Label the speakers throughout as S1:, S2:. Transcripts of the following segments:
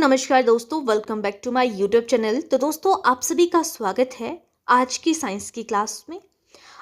S1: नमस्कार दोस्तों, welcome back to my YouTube channel. तो दोस्तों, आप सभी का स्वागत है आज की साइंस की क्लास में।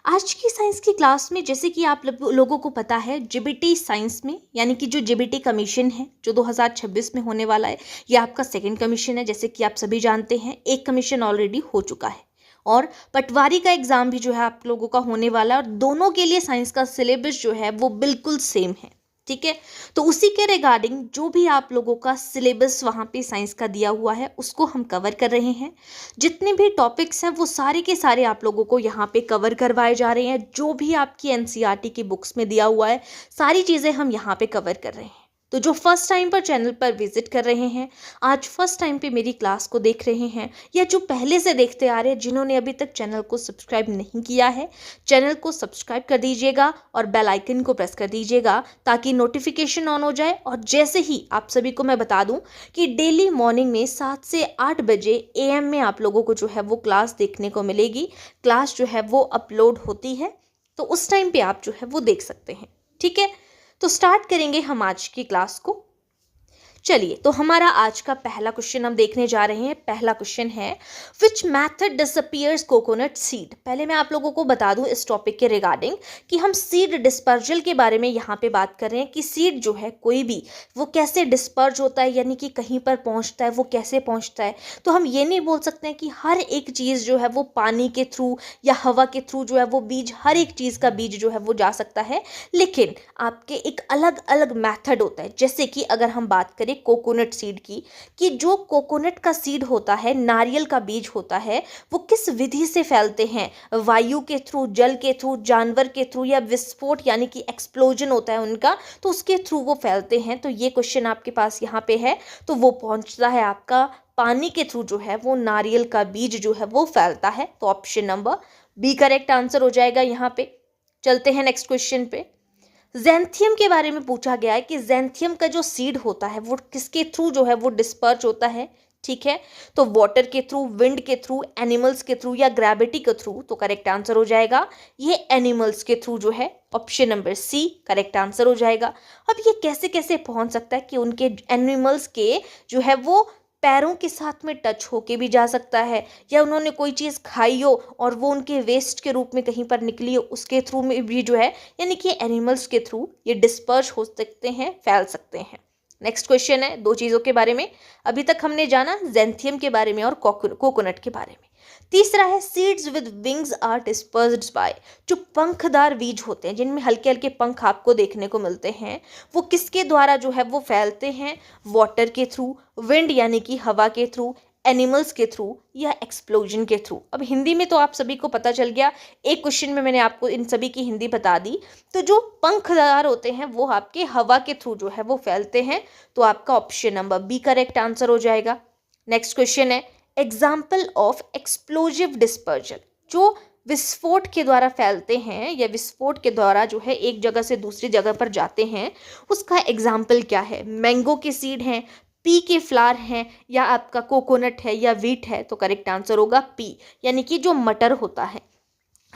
S1: आज की साइंस की क्लास में जैसे कि आप लोगों को पता है, जीबीटी साइंस में यानी कि जो जीबीटी कमीशन है जो 2026 में होने वाला है, ये आपका सेकंड कमीशन है। जैसे कि आप सभी जानते हैं, एक कमीशन ऑलरेडी हो चुका है और पटवारी का एग्जाम भी जो है आप लोगों का होने वाला है और दोनों के लिए साइंस का सिलेबस जो है वो बिल्कुल सेम है। ठीक है, तो उसी के रिगार्डिंग जो भी आप लोगों का सिलेबस वहाँ पे साइंस का दिया हुआ है उसको हम कवर कर रहे हैं। जितने भी टॉपिक्स हैं वो सारे के सारे आप लोगों को यहाँ पे कवर करवाए जा रहे हैं। जो भी आपकी एनसीईआरटी की बुक्स में दिया हुआ है सारी चीज़ें हम यहाँ पे कवर कर रहे हैं। तो जो फर्स्ट टाइम पर चैनल पर विजिट कर रहे हैं, आज फर्स्ट टाइम पे मेरी क्लास को देख रहे हैं, या जो पहले से देखते आ रहे हैं जिन्होंने अभी तक चैनल को सब्सक्राइब नहीं किया है, चैनल को सब्सक्राइब कर दीजिएगा और बेल आइकन को प्रेस कर दीजिएगा ताकि नोटिफिकेशन ऑन हो जाए। और जैसे ही आप सभी को मैं बता दूं कि डेली मॉर्निंग में 7 से 8 बजे AM में आप लोगों को जो है वो क्लास देखने को मिलेगी। क्लास जो है वो अपलोड होती है, तो उस टाइम पे आप जो है वो देख सकते हैं। ठीक है, तो स्टार्ट करेंगे हम आज की क्लास को। चलिए, तो हमारा आज का पहला क्वेश्चन हम देखने जा रहे हैं। पहला क्वेश्चन है, which method disappears coconut seed. पहले मैं आप लोगों को बता दूं इस टॉपिक के रिगार्डिंग कि हम सीड डिस्पर्जल के बारे में यहाँ पे बात कर रहे हैं कि सीड जो है कोई भी वो कैसे डिस्पर्ज होता है, यानी कि कहीं पर पहुँचता है, वो कैसे पहुँचता है। तो हम ये नहीं बोल सकते हैं कि हर एक चीज़ जो है वो पानी के थ्रू या हवा के थ्रू जो है वो बीज, हर एक चीज़ का बीज जो है वो जा सकता है, लेकिन आपके एक अलग अलग मैथड होता है। जैसे कि अगर हम बात करें कोकोनट सीड की, कि जो कोकोनट का सीड होता है, नारियल का बीज होता है, वो किस विधि से फैलते हैं, वायु के थ्रू, जल के थ्रू, जानवर के थ्रू, या विस्फोट यानी कि एक्सप्लोजन होता है उनका, तो उसके थ्रू वो फैलते हैं। तो ये क्वेश्चन आपके पास यहाँ पे है, तो वो पहुंचता है आपका पानी के थ्रू जो है वो नारियल का बीज जो है वो फैलता है। तो option number B correct answer हो जाएगा। यहाँ पे चलते हैं नेक्स्ट क्वेश्चन पे। ज़ैंथियम के बारे में पूछा गया है कि ज़ैंथियम का जो सीड होता है वो किसके थ्रू जो है वो डिस्पर्ज होता है। ठीक है, तो वाटर के थ्रू, विंड के थ्रू, एनिमल्स के थ्रू, या ग्रेविटी के थ्रू। तो करेक्ट आंसर हो जाएगा ये एनिमल्स के थ्रू जो है, option number C correct answer हो जाएगा। अब ये कैसे कैसे पहुंच सकता है कि उनके एनिमल्स के जो है वो पैरों के साथ में टच होके भी जा सकता है, या उन्होंने कोई चीज़ खाई हो और वो उनके वेस्ट के रूप में कहीं पर निकली हो, उसके थ्रू में भी जो है, यानी कि एनिमल्स के थ्रू ये डिस्पर्स हो सकते हैं, फैल सकते हैं। नेक्स्ट क्वेश्चन है दो चीज़ों के बारे में। अभी तक हमने जाना ज़ैंथियम के बारे में और कोकोनट के बारे में। तीसरा है, seeds with wings are dispersed by. जो पंखदार बीज होते हैं जिनमें हल्के हल्के पंख आपको देखने को मिलते हैं, वो किसके द्वारा जो है वो फैलते हैं, वाटर के थ्रू, विंड यानी कि हवा के थ्रू, एनिमल्स के थ्रू, या एक्सप्लोजन के थ्रू। अब हिंदी में तो आप सभी को पता चल गया, एक क्वेश्चन में मैंने आपको इन सभी की हिंदी बता दी। तो जो पंखदार होते हैं वो आपके हवा के थ्रू जो है वो फैलते हैं। तो आपका option number B correct answer हो जाएगा। नेक्स्ट क्वेश्चन है, एग्जाम्पल ऑफ एक्सप्लोजिव डिस्पर्जल। जो विस्फोट के द्वारा फैलते हैं या विस्फोट के द्वारा जो है एक जगह से दूसरी जगह पर जाते हैं, उसका एग्जाम्पल क्या है। मैंगो के सीड हैं, पी के फ्लावर हैं, या आपका कोकोनट है, या व्हीट है। तो करेक्ट आंसर होगा पी, यानी कि जो मटर होता है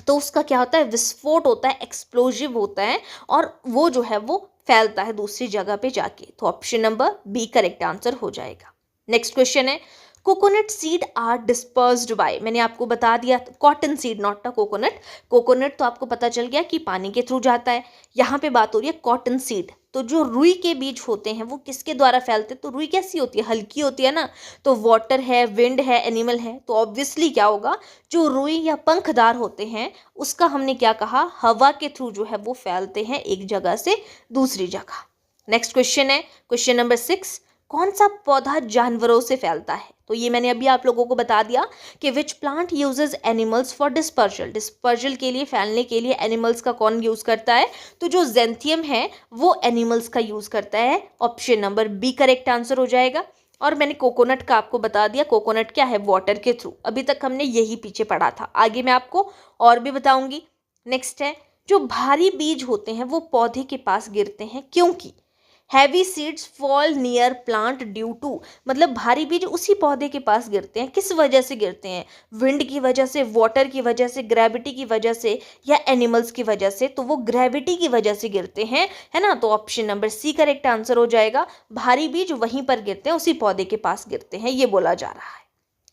S1: तो उसका क्या होता है, विस्फोट होता है, एक्सप्लोजिव होता है, और वो जो है वो फैलता है दूसरी जगह पे जाके। तो option number B correct answer हो जाएगा। नेक्स्ट क्वेश्चन है, coconut seed are dispersed by. मैंने आपको बता दिया, cotton seed, not a coconut. Coconut तो आपको पता चल गया कि पानी के थ्रू जाता है, यहाँ पे बात हो रही है कॉटन सीड। तो जो रुई के बीज होते हैं वो किसके द्वारा फैलते हैं, तो रुई कैसी होती है, हल्की होती है ना। तो वाटर है, विंड है, एनिमल है, तो ऑब्वियसली क्या होगा, जो रुई या पंखदार होते हैं उसका हमने क्या कहा, हवा के थ्रू जो है वो फैलते हैं एक जगह से दूसरी जगह। नेक्स्ट क्वेश्चन है, क्वेश्चन नंबर 6, कौन सा पौधा जानवरों से फैलता है। तो ये मैंने अभी आप लोगों को बता दिया कि which plant uses animals for dispersal. Dispersal के लिए, फैलने के लिए एनिमल्स का कौन यूज करता है, तो जो ज़ैंथियम है वो एनिमल्स का यूज करता है। Option number B correct answer हो जाएगा। और मैंने कोकोनट का आपको बता दिया, कोकोनट क्या है, वाटर के थ्रू। अभी तक हमने यही पीछे पढ़ा था, आगे मैं आपको और भी बताऊंगी। नेक्स्ट है, जो भारी बीज होते हैं वो पौधे के पास गिरते हैं क्योंकि heavy seeds fall near plant due to, मतलब भारी बीज उसी पौधे के पास गिरते हैं, किस वजह से गिरते हैं? विंड की वजह से, वाटर की वजह से, ग्रेविटी की वजह से, या एनिमल्स की वजह से? तो वो ग्रेविटी की वजह से गिरते हैं, है ना। तो option number C correct answer हो जाएगा। भारी बीज वहीं पर गिरते हैं, उसी पौधे के पास गिरते हैं, ये बोला जा रहा है।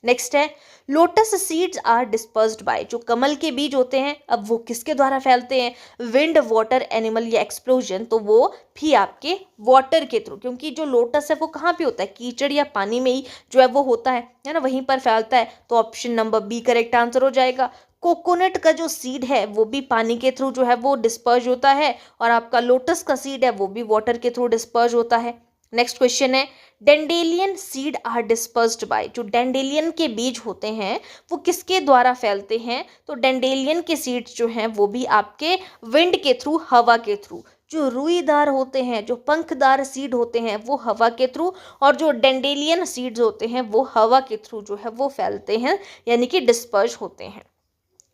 S1: नेक्स्ट है lotus seeds are dispersed by, जो कमल के बीज होते हैं अब वो किसके द्वारा फैलते हैं? विंड, वाटर, एनिमल या एक्सप्लोजन? तो वो भी आपके वाटर के थ्रू, क्योंकि जो लोटस है वो कहाँ पे होता है? कीचड़ या पानी में ही जो है वो होता है ना, वहीं पर फैलता है। तो option number B correct answer हो जाएगा। कोकोनट का जो सीड है वो भी पानी के थ्रू जो है वो डिस्पर्ज होता है, और आपका लोटस का सीड है वो भी वाटर के थ्रू डिस्पर्ज होता है। नेक्स्ट क्वेश्चन है dandelion seed are dispersed by, जो डेंडेलियन के बीज होते हैं वो किसके द्वारा फैलते हैं? तो डेंडेलियन के सीड्स जो हैं वो भी आपके विंड के थ्रू, हवा के थ्रू। जो रुईदार होते हैं, जो पंखदार सीड होते हैं वो हवा के थ्रू, और जो डेंडेलियन सीड्स होते हैं वो हवा के थ्रू जो है वो फैलते हैं, यानी कि डिस्पर्ज होते हैं।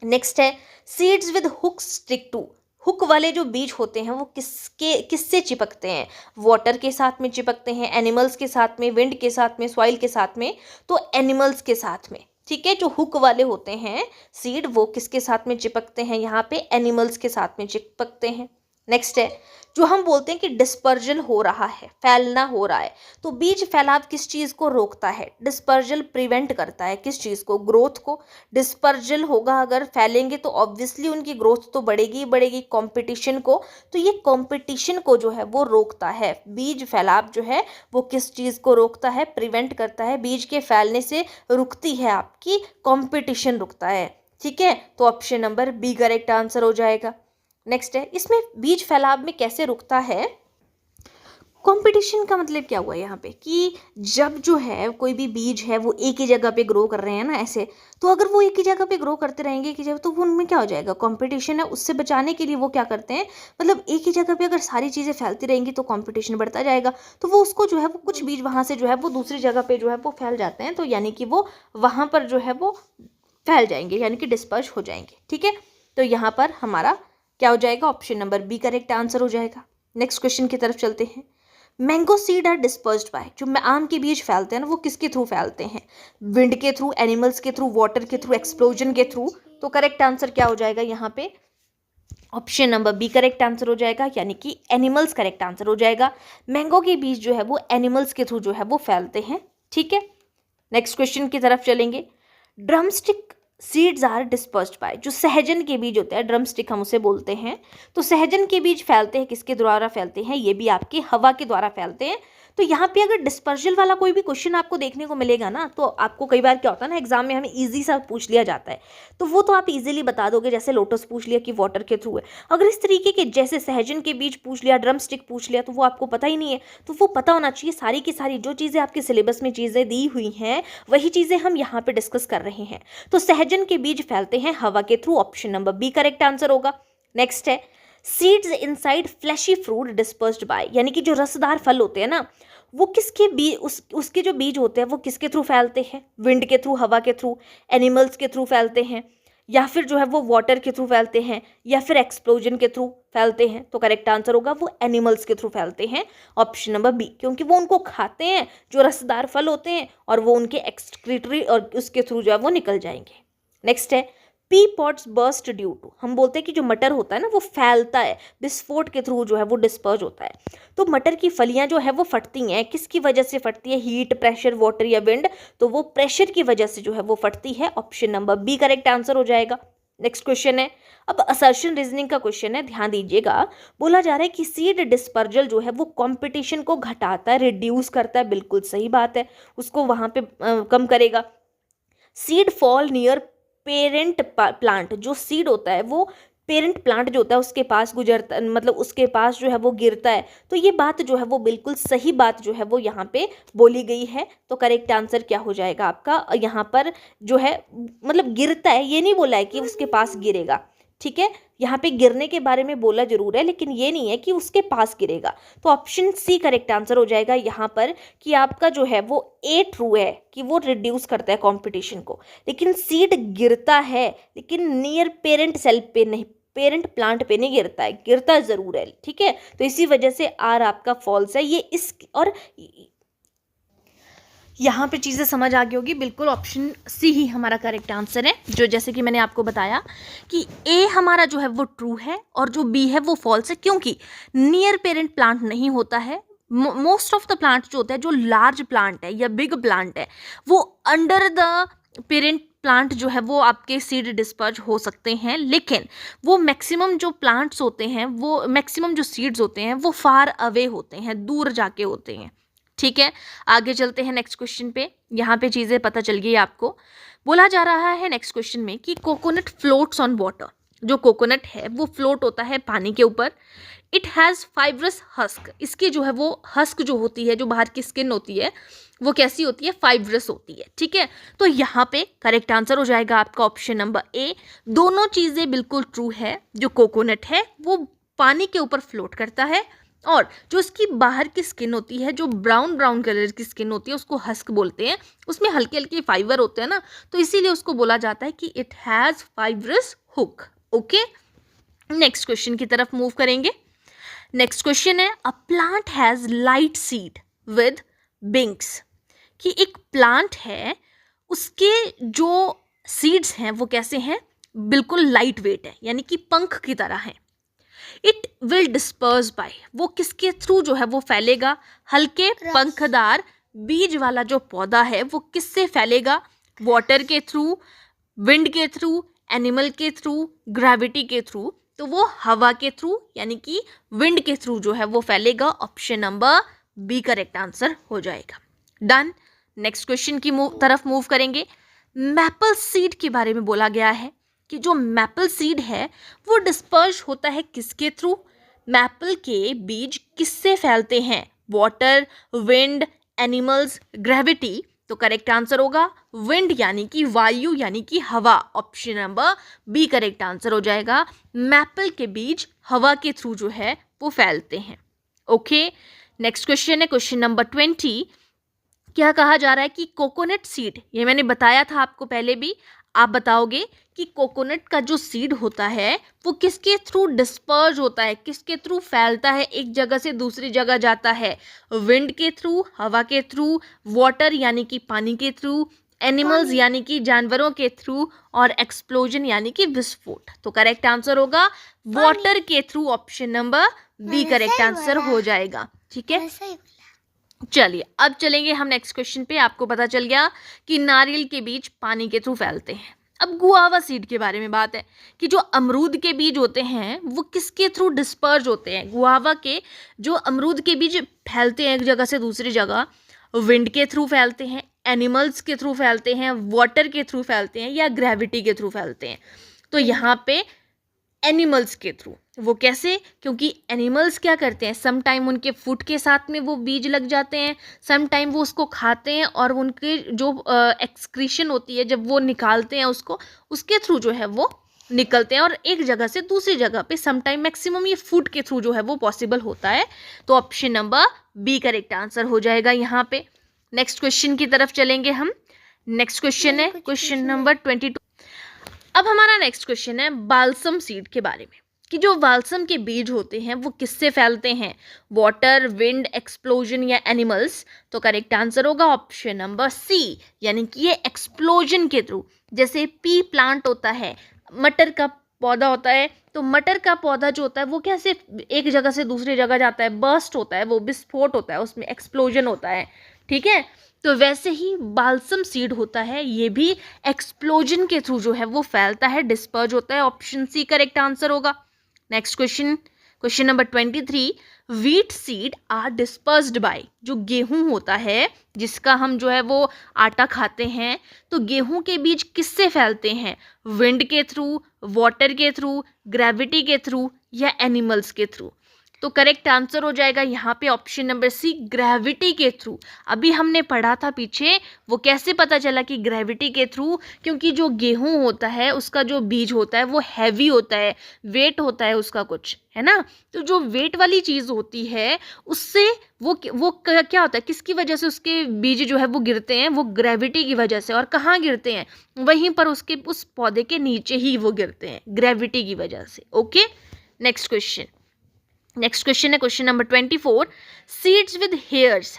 S1: नेक्स्ट है seeds with hook stick to, hook वाले जो बीज होते हैं वो किससे चिपकते हैं? वाटर के साथ में चिपकते हैं, एनिमल्स के साथ में, विंड के साथ में, सॉइल के साथ में? तो एनिमल्स के साथ में, ठीक है। जो हुक वाले होते हैं सीड वो किसके साथ में चिपकते हैं? यहाँ पे एनिमल्स के साथ में चिपकते हैं। नेक्स्ट है जो हम बोलते हैं कि डिस्पर्जल हो रहा है, फैलना हो रहा है, तो बीज फैलाव किस चीज़ को रोकता है? डिस्पर्जल प्रिवेंट करता है किस चीज़ को? ग्रोथ को। डिस्पर्जल होगा अगर, फैलेंगे तो ऑब्वियसली उनकी ग्रोथ तो बढ़ेगी ही बढ़ेगी, कंपटीशन को, तो ये कंपटीशन को जो है वो रोकता है। बीज फैलाव जो है वो किस चीज़ को रोकता है? प्रिवेंट करता है। बीज के फैलने से रुकती है आपकी कंपटीशन, रुकता है, ठीक है। तो option number B correct answer हो जाएगा। नेक्स्ट है इसमें बीज फैलाव में कैसे रुकता है? कंपटीशन का मतलब क्या हुआ यहाँ पे कि जब जो है कोई भी बीज है वो एक ही जगह पे ग्रो कर रहे हैं ना ऐसे, तो अगर वो एक ही जगह पे ग्रो करते रहेंगे कि जब, तो वो उनमें क्या हो जाएगा? कंपटीशन है, उससे बचाने के लिए वो क्या करते हैं, मतलब एक ही जगह पे अगर सारी चीज़ें फैलती रहेंगी तो कंपटीशन बढ़ता जाएगा, तो वो उसको जो है वो कुछ बीज वहाँ से जो है वो दूसरी जगह पे जो है वो फैल जाते हैं, तो यानी कि वो वहाँ पर जो है वो फैल जाएंगे, यानी कि डिस्पर्स हो जाएंगे, ठीक है। तो यहाँ पर हमारा क्या हो जाएगा? Option number B correct answer हो जाएगा। नेक्स्ट क्वेश्चन की तरफ चलते हैं। Mango seed are dispersed by, जो आम के बीज फैलते हैं ना वो किसके थ्रू फैलते हैं? विंड के थ्रू, एनिमल्स के थ्रू, वाटर के थ्रू, एक्सप्लोजन के थ्रू? तो करेक्ट आंसर क्या हो जाएगा यहाँ पे? Option number B correct answer हो जाएगा, यानी कि एनिमल्स करेक्ट आंसर हो जाएगा। मैंगो के बीज जो है वो एनिमल्स के थ्रू जो है वो फैलते हैं, ठीक है। नेक्स्ट क्वेश्चन की तरफ चलेंगे। Drumstick seeds are dispersed by, जो सहजन के बीज होते हैं, ड्रम स्टिक हम उसे बोलते हैं, तो सहजन के बीज फैलते हैं किसके द्वारा फैलते हैं? ये भी आपकी हवा के द्वारा फैलते हैं। तो यहाँ पे अगर डिस्पर्जल वाला कोई भी क्वेश्चन आपको देखने को मिलेगा ना, तो आपको कई बार क्या होता है ना, एग्जाम में हमें इजी सा पूछ लिया जाता है, तो वो तो आप इजीली बता दोगे, जैसे लोटस पूछ लिया कि वाटर के थ्रू है। अगर इस तरीके के जैसे सहजन के बीज पूछ लिया, ड्रम स्टिक पूछ लिया, तो वो आपको पता ही नहीं है। तो वो पता होना चाहिए, सारी की सारी जो चीज़ें आपके सिलेबस में चीज़ें दी हुई हैं वही चीज़ें हम यहाँ पे डिस्कस कर रहे हैं। तो सहजन के बीज फैलते हैं हवा के through, option number B correct answer होगा। नेक्स्ट है seeds inside fleshy fruit dispersed by, यानी कि जो रसदार फल होते हैं ना वो किसके बीज, उसके जो बीज होते हैं वो किसके थ्रू फैलते हैं? विंड के थ्रू, हवा के थ्रू, एनिमल्स के थ्रू फैलते हैं, या फिर जो है वो वाटर के थ्रू फैलते हैं, या फिर एक्सप्लोजन के थ्रू फैलते हैं? तो करेक्ट आंसर होगा वो एनिमल्स के थ्रू फैलते हैं, ऑप्शन नंबर बी, क्योंकि वो उनको खाते हैं जो रसदार फल होते हैं, और वो उनके एक्सक्रीटरी और उसके थ्रू जो है वो निकल जाएंगे। नेक्स्ट है pea pods burst due to, हम बोलते हैं कि जो मटर होता है ना वो फैलता है, विस्फोट के थ्रू जो है वो डिस्पर्ज होता है। तो मटर की फलियां जो है वो फटती हैं, किसकी वजह से फटती है? हीट, प्रेशर, वाटर या विंड? तो वो प्रेशर की वजह से जो है वो फटती है, option number B correct answer हो जाएगा। नेक्स्ट क्वेश्चन है, अब असर्शन रीजनिंग का क्वेश्चन है, ध्यान दीजिएगा। बोला जा रहा है कि सीड डिस्पर्जल जो है वो कंपटीशन को घटाता है, रिड्यूस करता है, बिल्कुल सही बात है, उसको वहां पे कम करेगा। Seed fall near parent plant, जो सीड होता है वो पेरेंट प्लांट जो होता है उसके पास गुजरता, मतलब उसके पास जो है वो गिरता है, तो ये बात जो है वो बिल्कुल सही बात जो है वो यहाँ पे बोली गई है। तो करेक्ट आंसर क्या हो जाएगा आपका? यहाँ पर जो है मतलब गिरता है, ये नहीं बोला है कि उसके पास गिरेगा, ठीक है। यहाँ पे गिरने के बारे में बोला जरूर है, लेकिन ये नहीं है कि उसके पास गिरेगा। तो ऑप्शन सी करेक्ट आंसर हो जाएगा यहाँ पर कि आपका जो है वो ए ट्रू है कि वो रिड्यूस करता है कंपटीशन को, लेकिन सीड गिरता है लेकिन नियर पेरेंट सेल पे नहीं, पेरेंट प्लांट पे नहीं गिरता है, गिरता ज़रूर है, ठीक है। तो इसी वजह से आर आपका फॉल्स है। ये इस और यहाँ पे चीज़ें समझ आ गई होगी, बिल्कुल ऑप्शन सी ही हमारा करेक्ट आंसर है, जो जैसे कि मैंने आपको बताया कि ए हमारा जो है वो ट्रू है और जो बी है वो फॉल्स है, क्योंकि नियर पेरेंट प्लांट नहीं होता है। मोस्ट ऑफ द प्लांट जो होता है, जो लार्ज प्लांट है या बिग प्लांट है, वो अंडर द पेरेंट प्लांट जो है वो आपके सीड डिस्पर्ज हो सकते हैं, लेकिन वो मैक्सिमम जो प्लांट्स होते हैं, वो मैक्सिमम जो सीड्स होते हैं वो फार अवे होते हैं, दूर जाके होते हैं, ठीक है। आगे चलते हैं नेक्स्ट क्वेश्चन पे। यहाँ पे चीज़ें पता चल गई आपको। बोला जा रहा है नेक्स्ट क्वेश्चन में कि कोकोनट फ्लोट्स ऑन वाटर। जो कोकोनट है वो फ्लोट होता है पानी के ऊपर। It has fibrous husk. इसकी जो है वो हस्क जो होती है, जो बाहर की स्किन होती है, वो कैसी होती है? फाइब्रस होती है, ठीक है। तो यहाँ पे करेक्ट आंसर हो जाएगा आपका ऑप्शन नंबर ए। दोनों चीज़ें बिल्कुल ट्रू है। जो कोकोनट है वो पानी के ऊपर फ्लोट करता है, और जो इसकी बाहर की स्किन होती है, जो ब्राउन ब्राउन कलर की स्किन होती है, उसको हस्क बोलते हैं। उसमें हल्के हल्के फाइबर होते हैं ना, तो इसीलिए उसको बोला जाता है कि it has fibrous hook. Okay, next question की तरफ मूव करेंगे। नेक्स्ट क्वेश्चन है, a plant has light seed with wings. कि एक प्लांट है, उसके जो सीड्स हैं वो कैसे हैं? बिल्कुल लाइट वेट है, यानी कि पंख की तरह है। इट विल डिस्पर्स बाय, वो किसके थ्रू जो है वो फैलेगा? हल्के पंखदार बीज वाला जो पौधा है वो किससे फैलेगा? वाटर के थ्रू, विंड के थ्रू, एनिमल के थ्रू, ग्रेविटी के थ्रू। तो वो हवा के थ्रू, यानी कि विंड के थ्रू जो है वो फैलेगा। Option number B correct answer हो जाएगा। डन। नेक्स्ट क्वेश्चन की तरफ मूव करेंगे। मैपल सीड के बारे में बोला गया है कि जो मैपल सीड है वो डिस्पर्स होता है किसके थ्रू? मैपल के बीज किससे फैलते हैं? Water, wind, animals, gravity. तो करेक्ट आंसर होगा विंड, यानी कि वायु, यानी कि हवा। Option number B correct answer हो जाएगा। मैपल के बीज हवा के थ्रू जो है वो फैलते हैं। ओके, नेक्स्ट क्वेश्चन है क्वेश्चन नंबर 20। क्या कहा जा रहा है कि कोकोनट सीड, ये मैंने बताया था आपको पहले भी, आप बताओगे कि कोकोनट का जो सीड होता है वो किसके थ्रू डिस्पर्ज होता है, किसके थ्रू फैलता है, एक जगह से दूसरी जगह जाता है? विंड के थ्रू, हवा के थ्रू, वाटर यानी कि पानी के थ्रू, एनिमल्स यानी कि जानवरों के थ्रू, और एक्सप्लोजन यानी कि विस्फोट। तो करेक्ट आंसर होगा वाटर के through. Option number B correct answer हो जाएगा, ठीक है। चलिए अब चलेंगे हम नेक्स्ट क्वेश्चन पे। आपको पता चल गया कि नारियल के बीज पानी के थ्रू फैलते हैं। अब गुआवा सीड के बारे में बात है कि जो अमरूद के बीज होते हैं वो किसके थ्रू डिस्पर्ज होते हैं? गुआवा के जो अमरूद के बीज फैलते हैं एक जगह से दूसरी जगह, विंड के थ्रू फैलते हैं, एनिमल्स के थ्रू फैलते हैं, वाटर के थ्रू फैलते हैं, या ग्रेविटी के थ्रू फैलते हैं? तो यहाँ पे एनिमल्स के थ्रू। वो कैसे? क्योंकि एनिमल्स क्या करते हैं, सम टाइम उनके फूड के साथ में वो बीज लग जाते हैं, सम टाइम वो उसको खाते हैं, और उनके जो एक्सक्रीशन होती है जब वो निकालते हैं उसको, उसके थ्रू जो है वो निकलते हैं, और एक जगह से दूसरी जगह पे सम टाइम मैक्सिमम ये फूड के थ्रू जो है वो पॉसिबल होता है। तो option number B correct answer हो जाएगा यहाँ पे। नेक्स्ट क्वेश्चन की तरफ चलेंगे हम। नेक्स्ट क्वेश्चन है क्वेश्चन नंबर 22। अब हमारा नेक्स्ट क्वेश्चन है बाल्सम सीड के बारे में कि जो बाल्सम के बीज होते हैं वो किससे फैलते हैं? वाटर, विंड, एक्सप्लोजन, या एनिमल्स? तो करेक्ट आंसर होगा ऑप्शन नंबर सी, यानी कि ये एक्सप्लोजन के थ्रू। जैसे पी प्लांट होता है, मटर का पौधा होता है, तो मटर का पौधा जो होता है वो कैसे एक जगह से दूसरी जगह जाता है? बर्स्ट होता है, वो विस्फोट होता है, उसमें एक्सप्लोजन होता है, ठीक है। तो वैसे ही बाल्सम सीड होता है, ये भी एक्सप्लोजन के थ्रू जो है वो फैलता है, डिस्पर्ज होता है। ऑप्शन सी करेक्ट आंसर होगा। Next question, question number 23। Wheat seed are dispersed by, जो गेहूं होता है जिसका हम जो है वो आटा खाते हैं, तो गेहूं के बीज किससे फैलते हैं? विंड के थ्रू, वाटर के थ्रू, ग्रेविटी के थ्रू, या एनिमल्स के थ्रू? तो करेक्ट आंसर हो जाएगा यहाँ पे ऑप्शन नंबर सी, ग्रेविटी के थ्रू। अभी हमने पढ़ा था पीछे, वो कैसे पता चला कि ग्रेविटी के थ्रू, क्योंकि जो गेहूं होता है उसका जो बीज होता है वो हैवी होता है, वेट होता है उसका कुछ, है ना। तो जो वेट वाली चीज़ होती है उससे वो क्या होता है, किसकी वजह से उसके बीज जो है वो गिरते हैं, वो ग्रेविटी की वजह से। और कहाँ गिरते हैं, वहीं पर उसके उस पौधे के नीचे ही वो गिरते हैं, ग्रेविटी की वजह से। ओके, नेक्स्ट क्वेश्चन है question number 24। Seeds with hairs,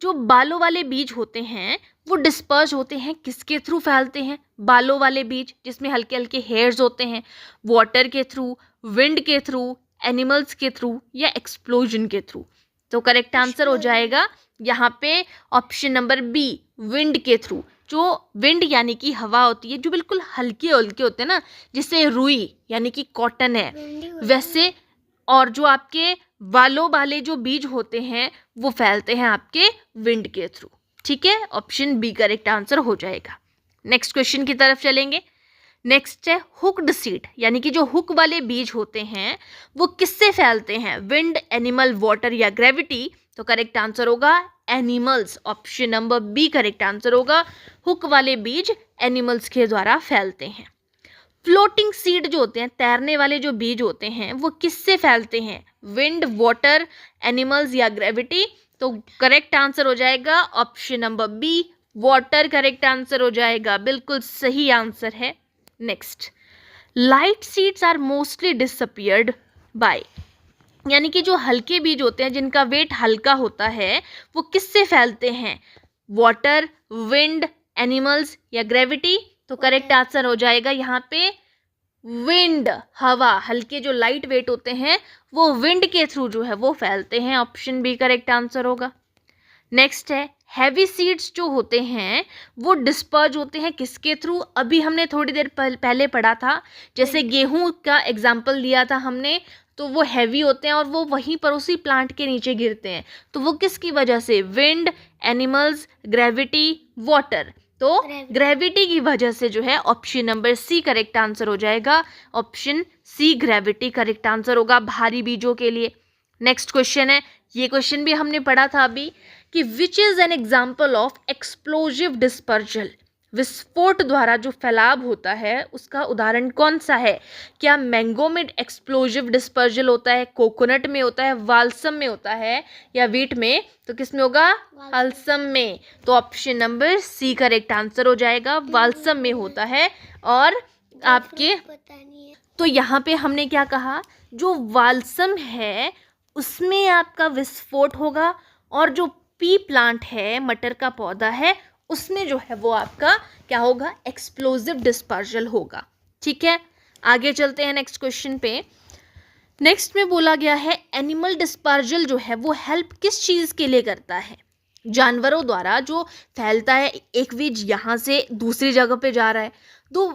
S1: जो बालों वाले बीज होते हैं वो डिस्पर्स होते हैं, किसके थ्रू फैलते हैं, बालों वाले बीज जिसमें हल्के हल्के हेयर्स होते हैं, वाटर के थ्रू, विंड के थ्रू, एनिमल्स के थ्रू, या एक्सप्लोजन के थ्रू। तो करेक्ट आंसर हो जाएगा यहाँ पे ऑप्शन नंबर बी, विंड के थ्रू। जो विंड यानी कि हवा होती है, जो बिल्कुल हल्के हल्के होते हैं ना, जिसे रुई यानी कि कॉटन है वैसे, और जो आपके बालों वाले जो बीज होते हैं वो फैलते हैं आपके विंड के थ्रू। ठीक है, ऑप्शन बी करेक्ट आंसर हो जाएगा। नेक्स्ट क्वेश्चन की तरफ चलेंगे। नेक्स्ट है हुक्ड सीड, यानी कि जो हुक वाले बीज होते हैं वो किससे फैलते हैं, विंड, एनिमल, वाटर, या ग्रेविटी। तो करेक्ट आंसर होगा animals, option number B correct answer होगा। हुक वाले बीज एनिमल्स के द्वारा फैलते हैं। फ्लोटिंग सीड जो होते हैं, तैरने वाले जो बीज होते हैं, वो किससे फैलते हैं, विंड, वाटर, एनिमल्स, या ग्रेविटी। तो करेक्ट आंसर हो जाएगा option number B, water correct answer हो जाएगा, बिल्कुल सही आंसर है। Next, light seeds are mostly disappeared by, यानी कि जो हल्के बीज होते हैं जिनका वेट हल्का होता है वो किससे फैलते हैं, वाटर, विंड, एनिमल्स, या ग्रेविटी। तो करेक्ट आंसर हो जाएगा यहाँ पे विंड, हवा। हल्के जो लाइट वेट होते हैं वो विंड के थ्रू जो है वो फैलते हैं, ऑप्शन बी करेक्ट आंसर होगा। नेक्स्ट है हैवी सीड्स जो होते हैं वो डिस्पर्ज होते हैं किसके थ्रू, अभी हमने थोड़ी देर पहले पढ़ा था, जैसे गेहूं का एग्जाम्पल लिया था हमने, तो वो हैवी होते हैं और वो वहीं पर उसी प्लांट के नीचे गिरते हैं। तो वो किसकी वजह से, विंड, एनिमल्स, ग्रेविटी, वाटर। तो ग्रेविटी की वजह से जो है option number C correct answer हो जाएगा, option C gravity correct answer होगा भारी बीजों के लिए। नेक्स्ट क्वेश्चन है, ये क्वेश्चन भी हमने पढ़ा था अभी, कि which is an example of explosive dispersal, विस्फोट द्वारा जो फैलाव होता है उसका उदाहरण कौन सा है। क्या मैंगो में एक्सप्लोजिव डिस्पर्जल होता है, कोकोनट में होता है, वाल्सम में होता है, या वीट में। तो किस में होगा, वाल्सम में। तो option number C correct answer हो जाएगा, वाल्सम में होता है। और आपके तो यहाँ पे हमने क्या कहा, जो वाल्सम है उसमें आपका विस्फोट होगा, और जो पी प्लांट है, मटर का पौधा है, उसमें जो है वो आपका क्या होगा, एक्सप्लोजिव डिस्पर्जल होगा। ठीक है, आगे चलते हैं नेक्स्ट क्वेश्चन पे। नेक्स्ट में बोला गया है एनिमल डिस्पर्जल जो है वो हेल्प किस चीज़ के लिए करता है, जानवरों द्वारा जो फैलता है, एक बीज यहाँ से दूसरी जगह पे जा रहा है, तो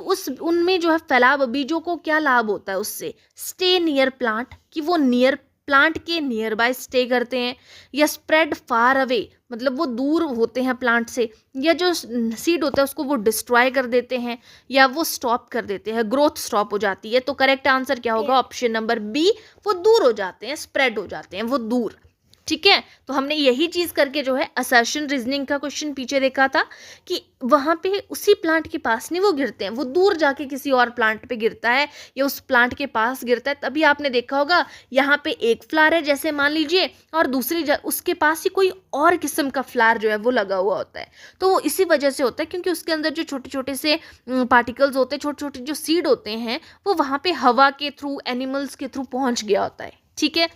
S1: उनमें जो है फैलाव बीजों को क्या लाभ होता है उससे, स्टे नियर प्लांट, कि वो नियर प्लांट के नियर बाय स्टे करते हैं, या स्प्रेड फार अवे, मतलब वो दूर होते हैं प्लांट से, या जो सीड होता है उसको वो डिस्ट्रॉय कर देते हैं, या वो स्टॉप कर देते हैं, ग्रोथ स्टॉप हो जाती है। तो करेक्ट आंसर क्या होगा, ऑप्शन नंबर बी, वो दूर हो जाते हैं, स्प्रेड हो जाते हैं वो दूर। ठीक है, तो हमने यही चीज़ करके जो है असर्शन रीजनिंग का क्वेश्चन पीछे देखा था, कि वहाँ पे उसी प्लांट के पास नहीं वो गिरते हैं, वो दूर जाके किसी और प्लांट पे गिरता है, या उस प्लांट के पास गिरता है। तभी आपने देखा होगा यहाँ पे एक फ्लावर है जैसे मान लीजिए, और दूसरी उसके पास ही कोई और किस्म का फ्लावर जो है वो लगा हुआ होता है। तो वो इसी वजह से होता है क्योंकि उसके अंदर जो छोटे छोटे से पार्टिकल्स होते हैं, छोटे छोटे जो सीड होते हैं, वो वहाँ पे हवा के थ्रू, एनिमल्स के थ्रू पहुँच गया होता है। ठीक है,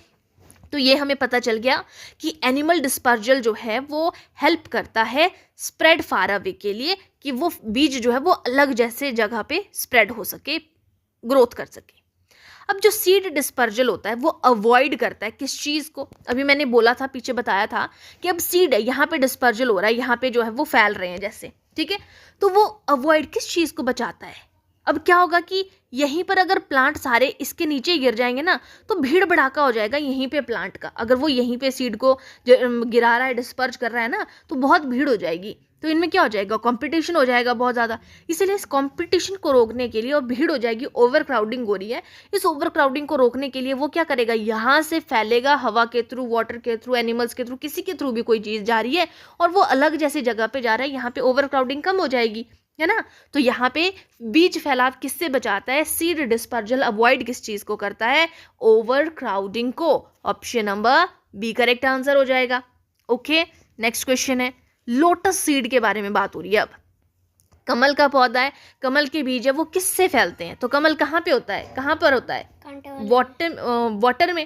S1: तो ये हमें पता चल गया कि एनिमल डिस्पर्जल जो है वो हेल्प करता है स्प्रेड फार अवे के लिए, कि वो बीज जो है वो अलग जैसे जगह पे स्प्रेड हो सके, ग्रोथ कर सके। अब जो सीड डिस्पर्जल होता है वो अवॉइड करता है किस चीज़ को, अभी मैंने बोला था, पीछे बताया था कि अब सीड है, यहाँ पे डिस्पर्जल हो रहा है, यहाँ पे जो है वो फैल रहे हैं जैसे, ठीक है, तो वो अवॉइड किस चीज़ को बचाता है, अब क्या होगा कि यहीं पर अगर प्लांट सारे इसके नीचे गिर जाएंगे ना, तो भीड़ भड़ाका हो जाएगा यहीं पे प्लांट का। अगर वो यहीं पे सीड को गिरा रहा है, डिस्पर्ज कर रहा है ना, तो बहुत भीड़ हो जाएगी। तो इनमें क्या हो जाएगा, कंपटीशन हो जाएगा बहुत ज़्यादा। इसलिए इस कंपटीशन को रोकने के लिए, और भीड़ हो जाएगी, ओवर क्राउडिंग हो रही है, इस ओवर क्राउडिंग को रोकने के लिए वो क्या करेगा, यहाँ से फैलेगा हवा के थ्रू, वाटर के थ्रू, एनिमल्स के थ्रू, किसी के थ्रू भी कोई चीज़ जा रही है और वो अलग जैसी जगह पे जा रहा है, यहाँ पे ओवर क्राउडिंग कम हो जाएगी, है ना। तो यहाँ पे बीज फैलाव किससे बचाता है, सीड डिस्पर्जल अवॉइड किस चीज को करता है, ओवर क्राउडिंग को। Option number B correct answer हो जाएगा। ओके, नेक्स्ट क्वेश्चन है, लोटस सीड के बारे में बात हो रही है। अब कमल का पौधा है, कमल के बीज है, वो किससे फैलते हैं, तो कमल कहाँ पे होता है, कहाँ पर होता है, वाटर में।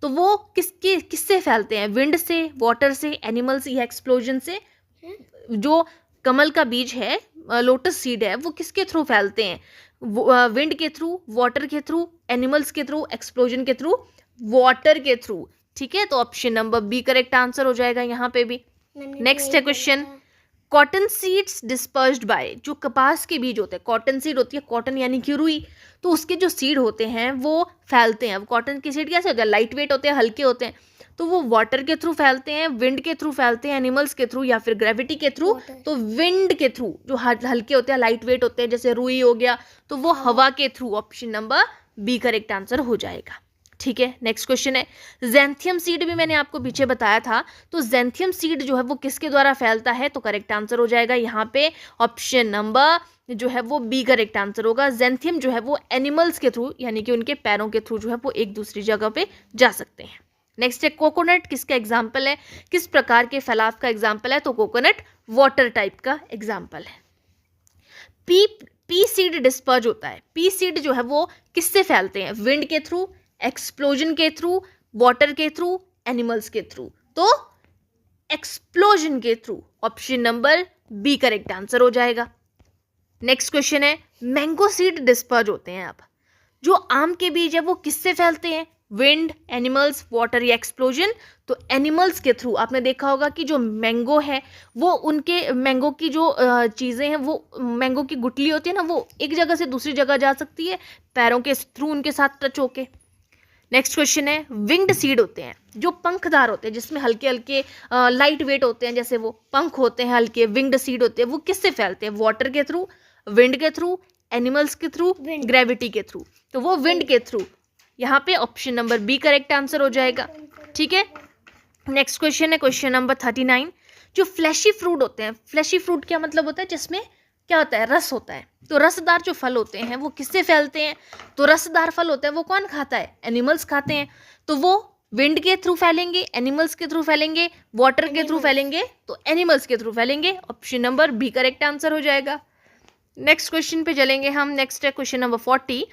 S1: तो वो किससे फैलते हैं, विंड से, वाटर से, एनिमल्स या एक्सप्लोजन से। जो कमल का बीज है, लोटस सीड है, वो किसके थ्रू फैलते हैं, विंड के थ्रू, वाटर के थ्रू, एनिमल्स के थ्रू, एक्सप्लोजन के थ्रू, वाटर के थ्रू। ठीक है, तो option number B correct answer हो जाएगा यहाँ पे भी। नेक्स्ट है question, cotton seeds dispersed by, जो कपास के बीज होते हैं, कॉटन सीड होती है, कॉटन यानी कि रुई, तो उसके जो सीड होते हैं वो फैलते हैं। अब कॉटन के सीड कैसे होते हैं, लाइट वेट होते हैं, हल्के होते हैं, तो वो वाटर के थ्रू फैलते हैं, विंड के थ्रू फैलते हैं, एनिमल्स के थ्रू, या फिर ग्रेविटी के थ्रू। तो विंड के थ्रू, जो हल्के होते हैं, लाइट वेट होते हैं, जैसे रुई हो गया, तो वो हवा के through. Option number B correct answer हो जाएगा। ठीक है, नेक्स्ट क्वेश्चन है, ज़ैंथियम सीड भी मैंने आपको पीछे बताया था, तो ज़ैंथियम सीड जो है वो किसके द्वारा फैलता है, तो करेक्ट आंसर हो जाएगा यहाँ पे ऑप्शन नंबर जो है वो बी करेक्ट आंसर होगा। ज़ैंथियम जो है वो एनिमल्स के थ्रू, यानी कि उनके पैरों के थ्रू जो है वो एक दूसरी जगह पे जा सकते हैं। नेक्स्ट है, कोकोनट किसका एग्जाम्पल है, किस प्रकार के फैलाव का एग्जाम्पल है, तो कोकोनट वाटर टाइप का एग्जाम्पल है। पी सीड डिस्पर्ज होता है, पी सीड जो है वो किससे फैलते हैं, विंड के थ्रू, एक्सप्लोजन के थ्रू, वाटर के थ्रू, एनिमल्स के थ्रू। तो एक्सप्लोजन के through. Option number B correct answer हो जाएगा। नेक्स्ट क्वेश्चन है, मैंगो सीड डिस्पर्ज होते हैं। अब जो आम के बीज है वो किससे फैलते हैं, विंड, एनिमल्स, वाटर या एक्सप्लोजन। तो एनिमल्स के थ्रू। आपने देखा होगा कि जो मैंगो है वो उनके मैंगो की जो चीज़ें हैं, वो मैंगो की गुठली होती है ना, वो एक जगह से दूसरी जगह जा सकती है पैरों के थ्रू, उनके साथ टच होके। नेक्स्ट क्वेश्चन है, विंग्ड सीड होते हैं, जो पंखदार होते हैं, जिसमें हल्के हल्के लाइट वेट होते हैं, जैसे वो पंख होते हैं हल्के, विंग्ड सीड होते हैं, वो किससे फैलते हैं, वाटर के थ्रू, विंड के थ्रू, एनिमल्स के थ्रू, ग्रेविटी के थ्रू। तो वो विंड के थ्रू। यहाँ पे option number B correct answer हो जाएगा। ठीक है, नेक्स्ट क्वेश्चन है क्वेश्चन नंबर 39। जो फ्लैशी फ्रूट होते हैं, फ्लैशी फ्रूट क्या मतलब होता है, जिसमें क्या होता है, रस होता है। तो रसदार जो फल होते हैं वो किससे फैलते हैं, तो रसदार फल होता है वो कौन खाता है, एनिमल्स खाते हैं। तो वो विंड के थ्रू फैलेंगे, एनिमल्स के थ्रू फैलेंगे, वाटर के थ्रू फैलेंगे, तो एनिमल्स के थ्रू फैलेंगे। Option number B correct answer हो जाएगा। नेक्स्ट क्वेश्चन पे चलेंगे हम। नेक्स्ट है question number 40।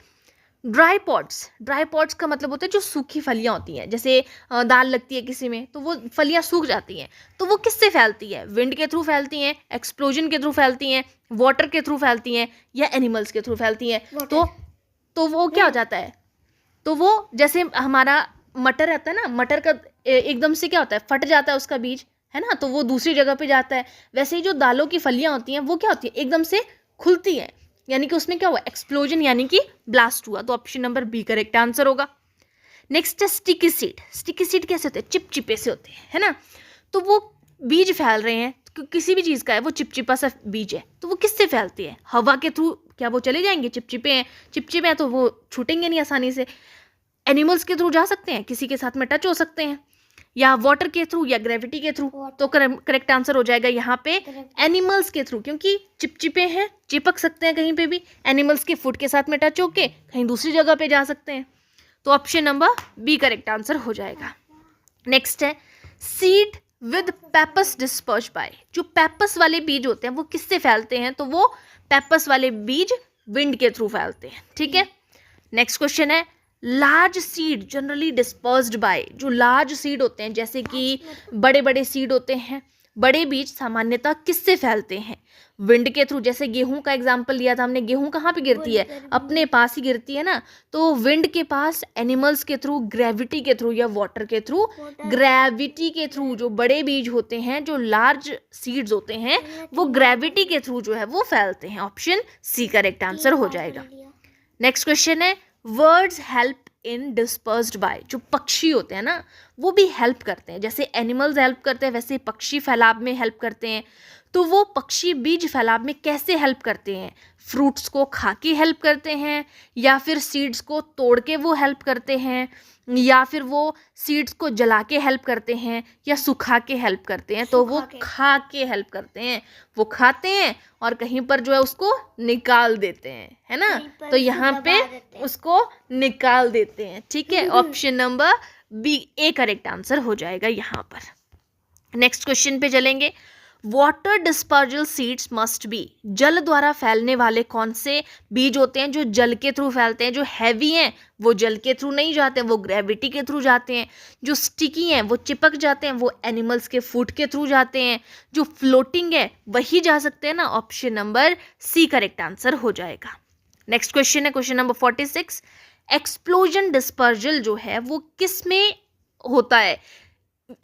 S1: Dry pods, dry pods का मतलब होता है जो सूखी फलियां होती हैं, जैसे दाल लगती है किसी में तो वो फलियां सूख जाती हैं, तो वो किससे फैलती है, विंड के थ्रू फैलती हैं, एक्सप्लोजन के थ्रू फैलती हैं, वाटर के थ्रू फैलती हैं, या एनिमल्स के थ्रू फैलती हैं। तो वो क्या हो जाता है, तो वो जैसे हमारा मटर रहता है ना, मटर का एकदम से क्या होता है, फट जाता है उसका बीज, है ना, तो वो दूसरी जगह पे जाता है। वैसे ही जो दालों की फलियां होती हैं वो क्या होती है, एकदम से खुलती हैं, यानी कि उसमें क्या हुआ, एक्सप्लोजन यानी कि ब्लास्ट हुआ। तो option number B correct answer होगा। नेक्स्ट है स्टिकी सीड। स्टिकी सीड कैसे होते हैं, चिपचिपे से होते हैं, है ना। तो वो बीज फैल रहे हैं, किसी भी चीज़ का है, वो चिपचिपा सा बीज है, तो वो किससे फैलती है, हवा के थ्रू। क्या वो चले जाएंगे, चिपचिपे हैं तो वो छूटेंगे नहीं आसानी से। एनिमल्स के थ्रू जा सकते हैं, किसी के साथ में टच हो सकते हैं, या वाटर के थ्रू या ग्रेविटी के थ्रू। तो करेक्ट आंसर हो जाएगा यहाँ पे एनिमल्स के थ्रू, क्योंकि चिपचिपे हैं, चिपक सकते हैं कहीं पे भी, एनिमल्स के फुट के साथ में टच होके कहीं दूसरी जगह पे जा सकते हैं। तो option number B correct answer हो जाएगा। नेक्स्ट है seed with pappus disperse by. जो पेपस वाले बीज होते हैं वो किससे फैलते हैं, तो वो पेपस वाले बीज विंड के थ्रू फैलते हैं। ठीक है, नेक्स्ट क्वेश्चन है large seed generally dispersed by. जो लार्ज सीड होते हैं, जैसे कि बड़े बड़े सीड होते हैं, बड़े बीज सामान्यतः किससे फैलते हैं? विंड के थ्रू, जैसे गेहूं का एग्जाम्पल लिया था हमने, गेहूं कहाँ पे गिरती है? अपने पास ही गिरती है ना। तो विंड के पास, एनिमल्स के थ्रू, ग्रेविटी के थ्रू या वाटर के थ्रू? ग्रेविटी के थ्रू। जो बड़े बीज होते हैं, जो लार्ज सीड्स होते हैं, वो ग्रेविटी के थ्रू जो है वो फैलते हैं। ऑप्शन सी करेक्ट आंसर हो जाएगा। नेक्स्ट क्वेश्चन है, birds help in dispersed by. जो पक्षी होते हैं ना, वो भी हेल्प करते हैं। जैसे एनिमल्स हेल्प करते हैं, वैसे पक्षी फैलाव में हेल्प करते हैं। तो वो पक्षी बीज फैलाव में कैसे हेल्प करते हैं? फ्रूट्स को खा के हेल्प करते हैं, या फिर सीड्स को तोड़ के वो हेल्प करते हैं, या फिर वो सीड्स को जला के हेल्प करते हैं, या सुखा के हेल्प करते हैं? तो वो खा के हेल्प करते हैं। वो खाते हैं और कहीं पर जो है उसको निकाल देते हैं, है ना। तो यहाँ पे उसको निकाल देते हैं। ठीक है, option number B A correct answer हो जाएगा यहाँ पर। नेक्स्ट क्वेश्चन पे चलेंगे। Water dispersal seeds must be. जल द्वारा फैलने वाले कौन से बीज होते हैं जो जल के थ्रू फैलते हैं? जो हैवी हैं वो जल के थ्रू नहीं जाते हैं, वो ग्रेविटी के थ्रू जाते हैं। जो स्टिकी हैं वो चिपक जाते हैं, वो एनिमल्स के फूड के थ्रू जाते हैं। जो फ्लोटिंग है वही जा सकते हैं ना। Option number C correct answer हो जाएगा। नेक्स्ट क्वेश्चन है क्वेश्चन नंबर 46। एक्सप्लोजन डिस्पर्जल जो है वो किस में होता है?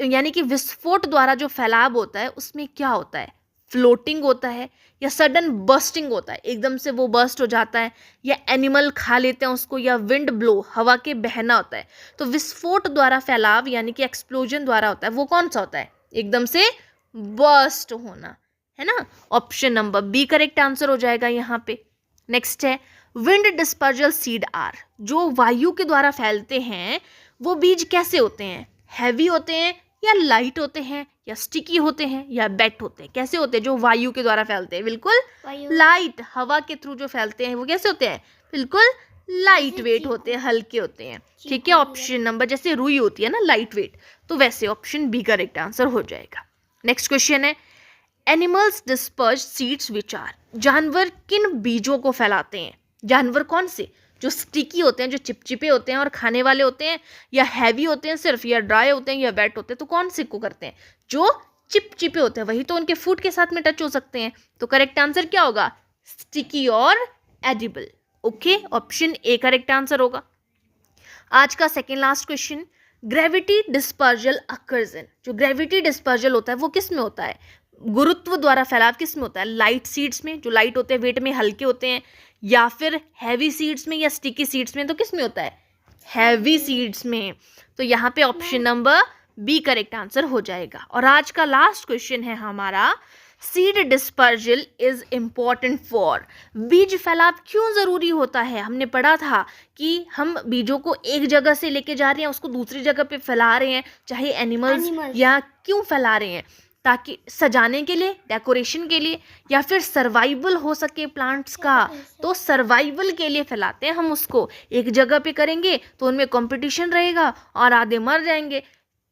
S1: यानी कि विस्फोट द्वारा जो फैलाव होता है उसमें क्या होता है? फ्लोटिंग होता है, या सडन बर्स्टिंग होता है, एकदम से वो बर्स्ट हो जाता है, या एनिमल खा लेते हैं उसको, या विंड ब्लो, हवा के बहना होता है? तो विस्फोट द्वारा फैलाव यानी कि एक्सप्लोजन द्वारा होता है, वो कौन सा होता है? एकदम से बर्स्ट होना, है ना। Option number B correct answer हो जाएगा यहाँ पे। नेक्स्ट है, विंड डिस्पर्जल सीड आर। जो वायु के द्वारा फैलते हैं वो बीज कैसे होते हैं? हैवी होते हैं, या लाइट होते हैं, या स्टिकी होते हैं, या वेट होते हैं? कैसे होते हैं जो वायु के द्वारा फैलते हैं? बिल्कुल लाइट, हवा के थ्रू जो फैलते हैं वो कैसे होते हैं? बिल्कुल लाइट वेट होते हैं, हल्के होते हैं। ठीक है, ऑप्शन नंबर, जैसे रुई होती है ना लाइट वेट, तो वैसे ऑप्शन बी करेक्ट आंसर हो जाएगा। नेक्स्ट क्वेश्चन है, animals disperse seeds which are. जानवर किन बीजों को फैलाते हैं? जानवर कौन से? जो स्टिकी होते हैं, जो चिपचिपे होते हैं और खाने वाले होते हैं, या हैवी होते हैं सिर्फ, या ड्राई होते हैं, या वेट होते हैं? तो कौन से को करते हैं? जो चिपचिपे होते हैं, वही तो उनके फूड के साथ में टच हो सकते हैं। तो करेक्ट आंसर क्या होगा? स्टिकी और edible. Okay, option A correct answer होगा। आज का second last question, gravity dispersal occurs in. जो ग्रेविटी डिस्पर्जल होता है वो किस में होता है? गुरुत्व द्वारा फैलाव किस में होता है? लाइट सीड्स में, जो लाइट होते हैं, वेट में हल्के होते हैं, या फिर हैवी सीड्स में, या स्टिकी सीड्स में? तो किस में होता है? हैवी सीड्स में। तो यहाँ पे option number B correct answer हो जाएगा। और आज का लास्ट क्वेश्चन है हमारा, seed dispersal is important for. बीज फैलाव क्यों जरूरी होता है? हमने पढ़ा था कि हम बीजों को एक जगह से लेके जा रहे हैं, उसको दूसरी जगह पे फैला रहे हैं, चाहे एनिमल्स या क्यों फैला रहे हैं? ताकि सजाने के लिए, डेकोरेशन के लिए, या फिर सर्वाइवल हो सके प्लांट्स का। तो सर्वाइवल के लिए फैलाते हैं हम उसको। एक जगह पे करेंगे तो उनमें कंपटीशन रहेगा और आधे मर जाएंगे,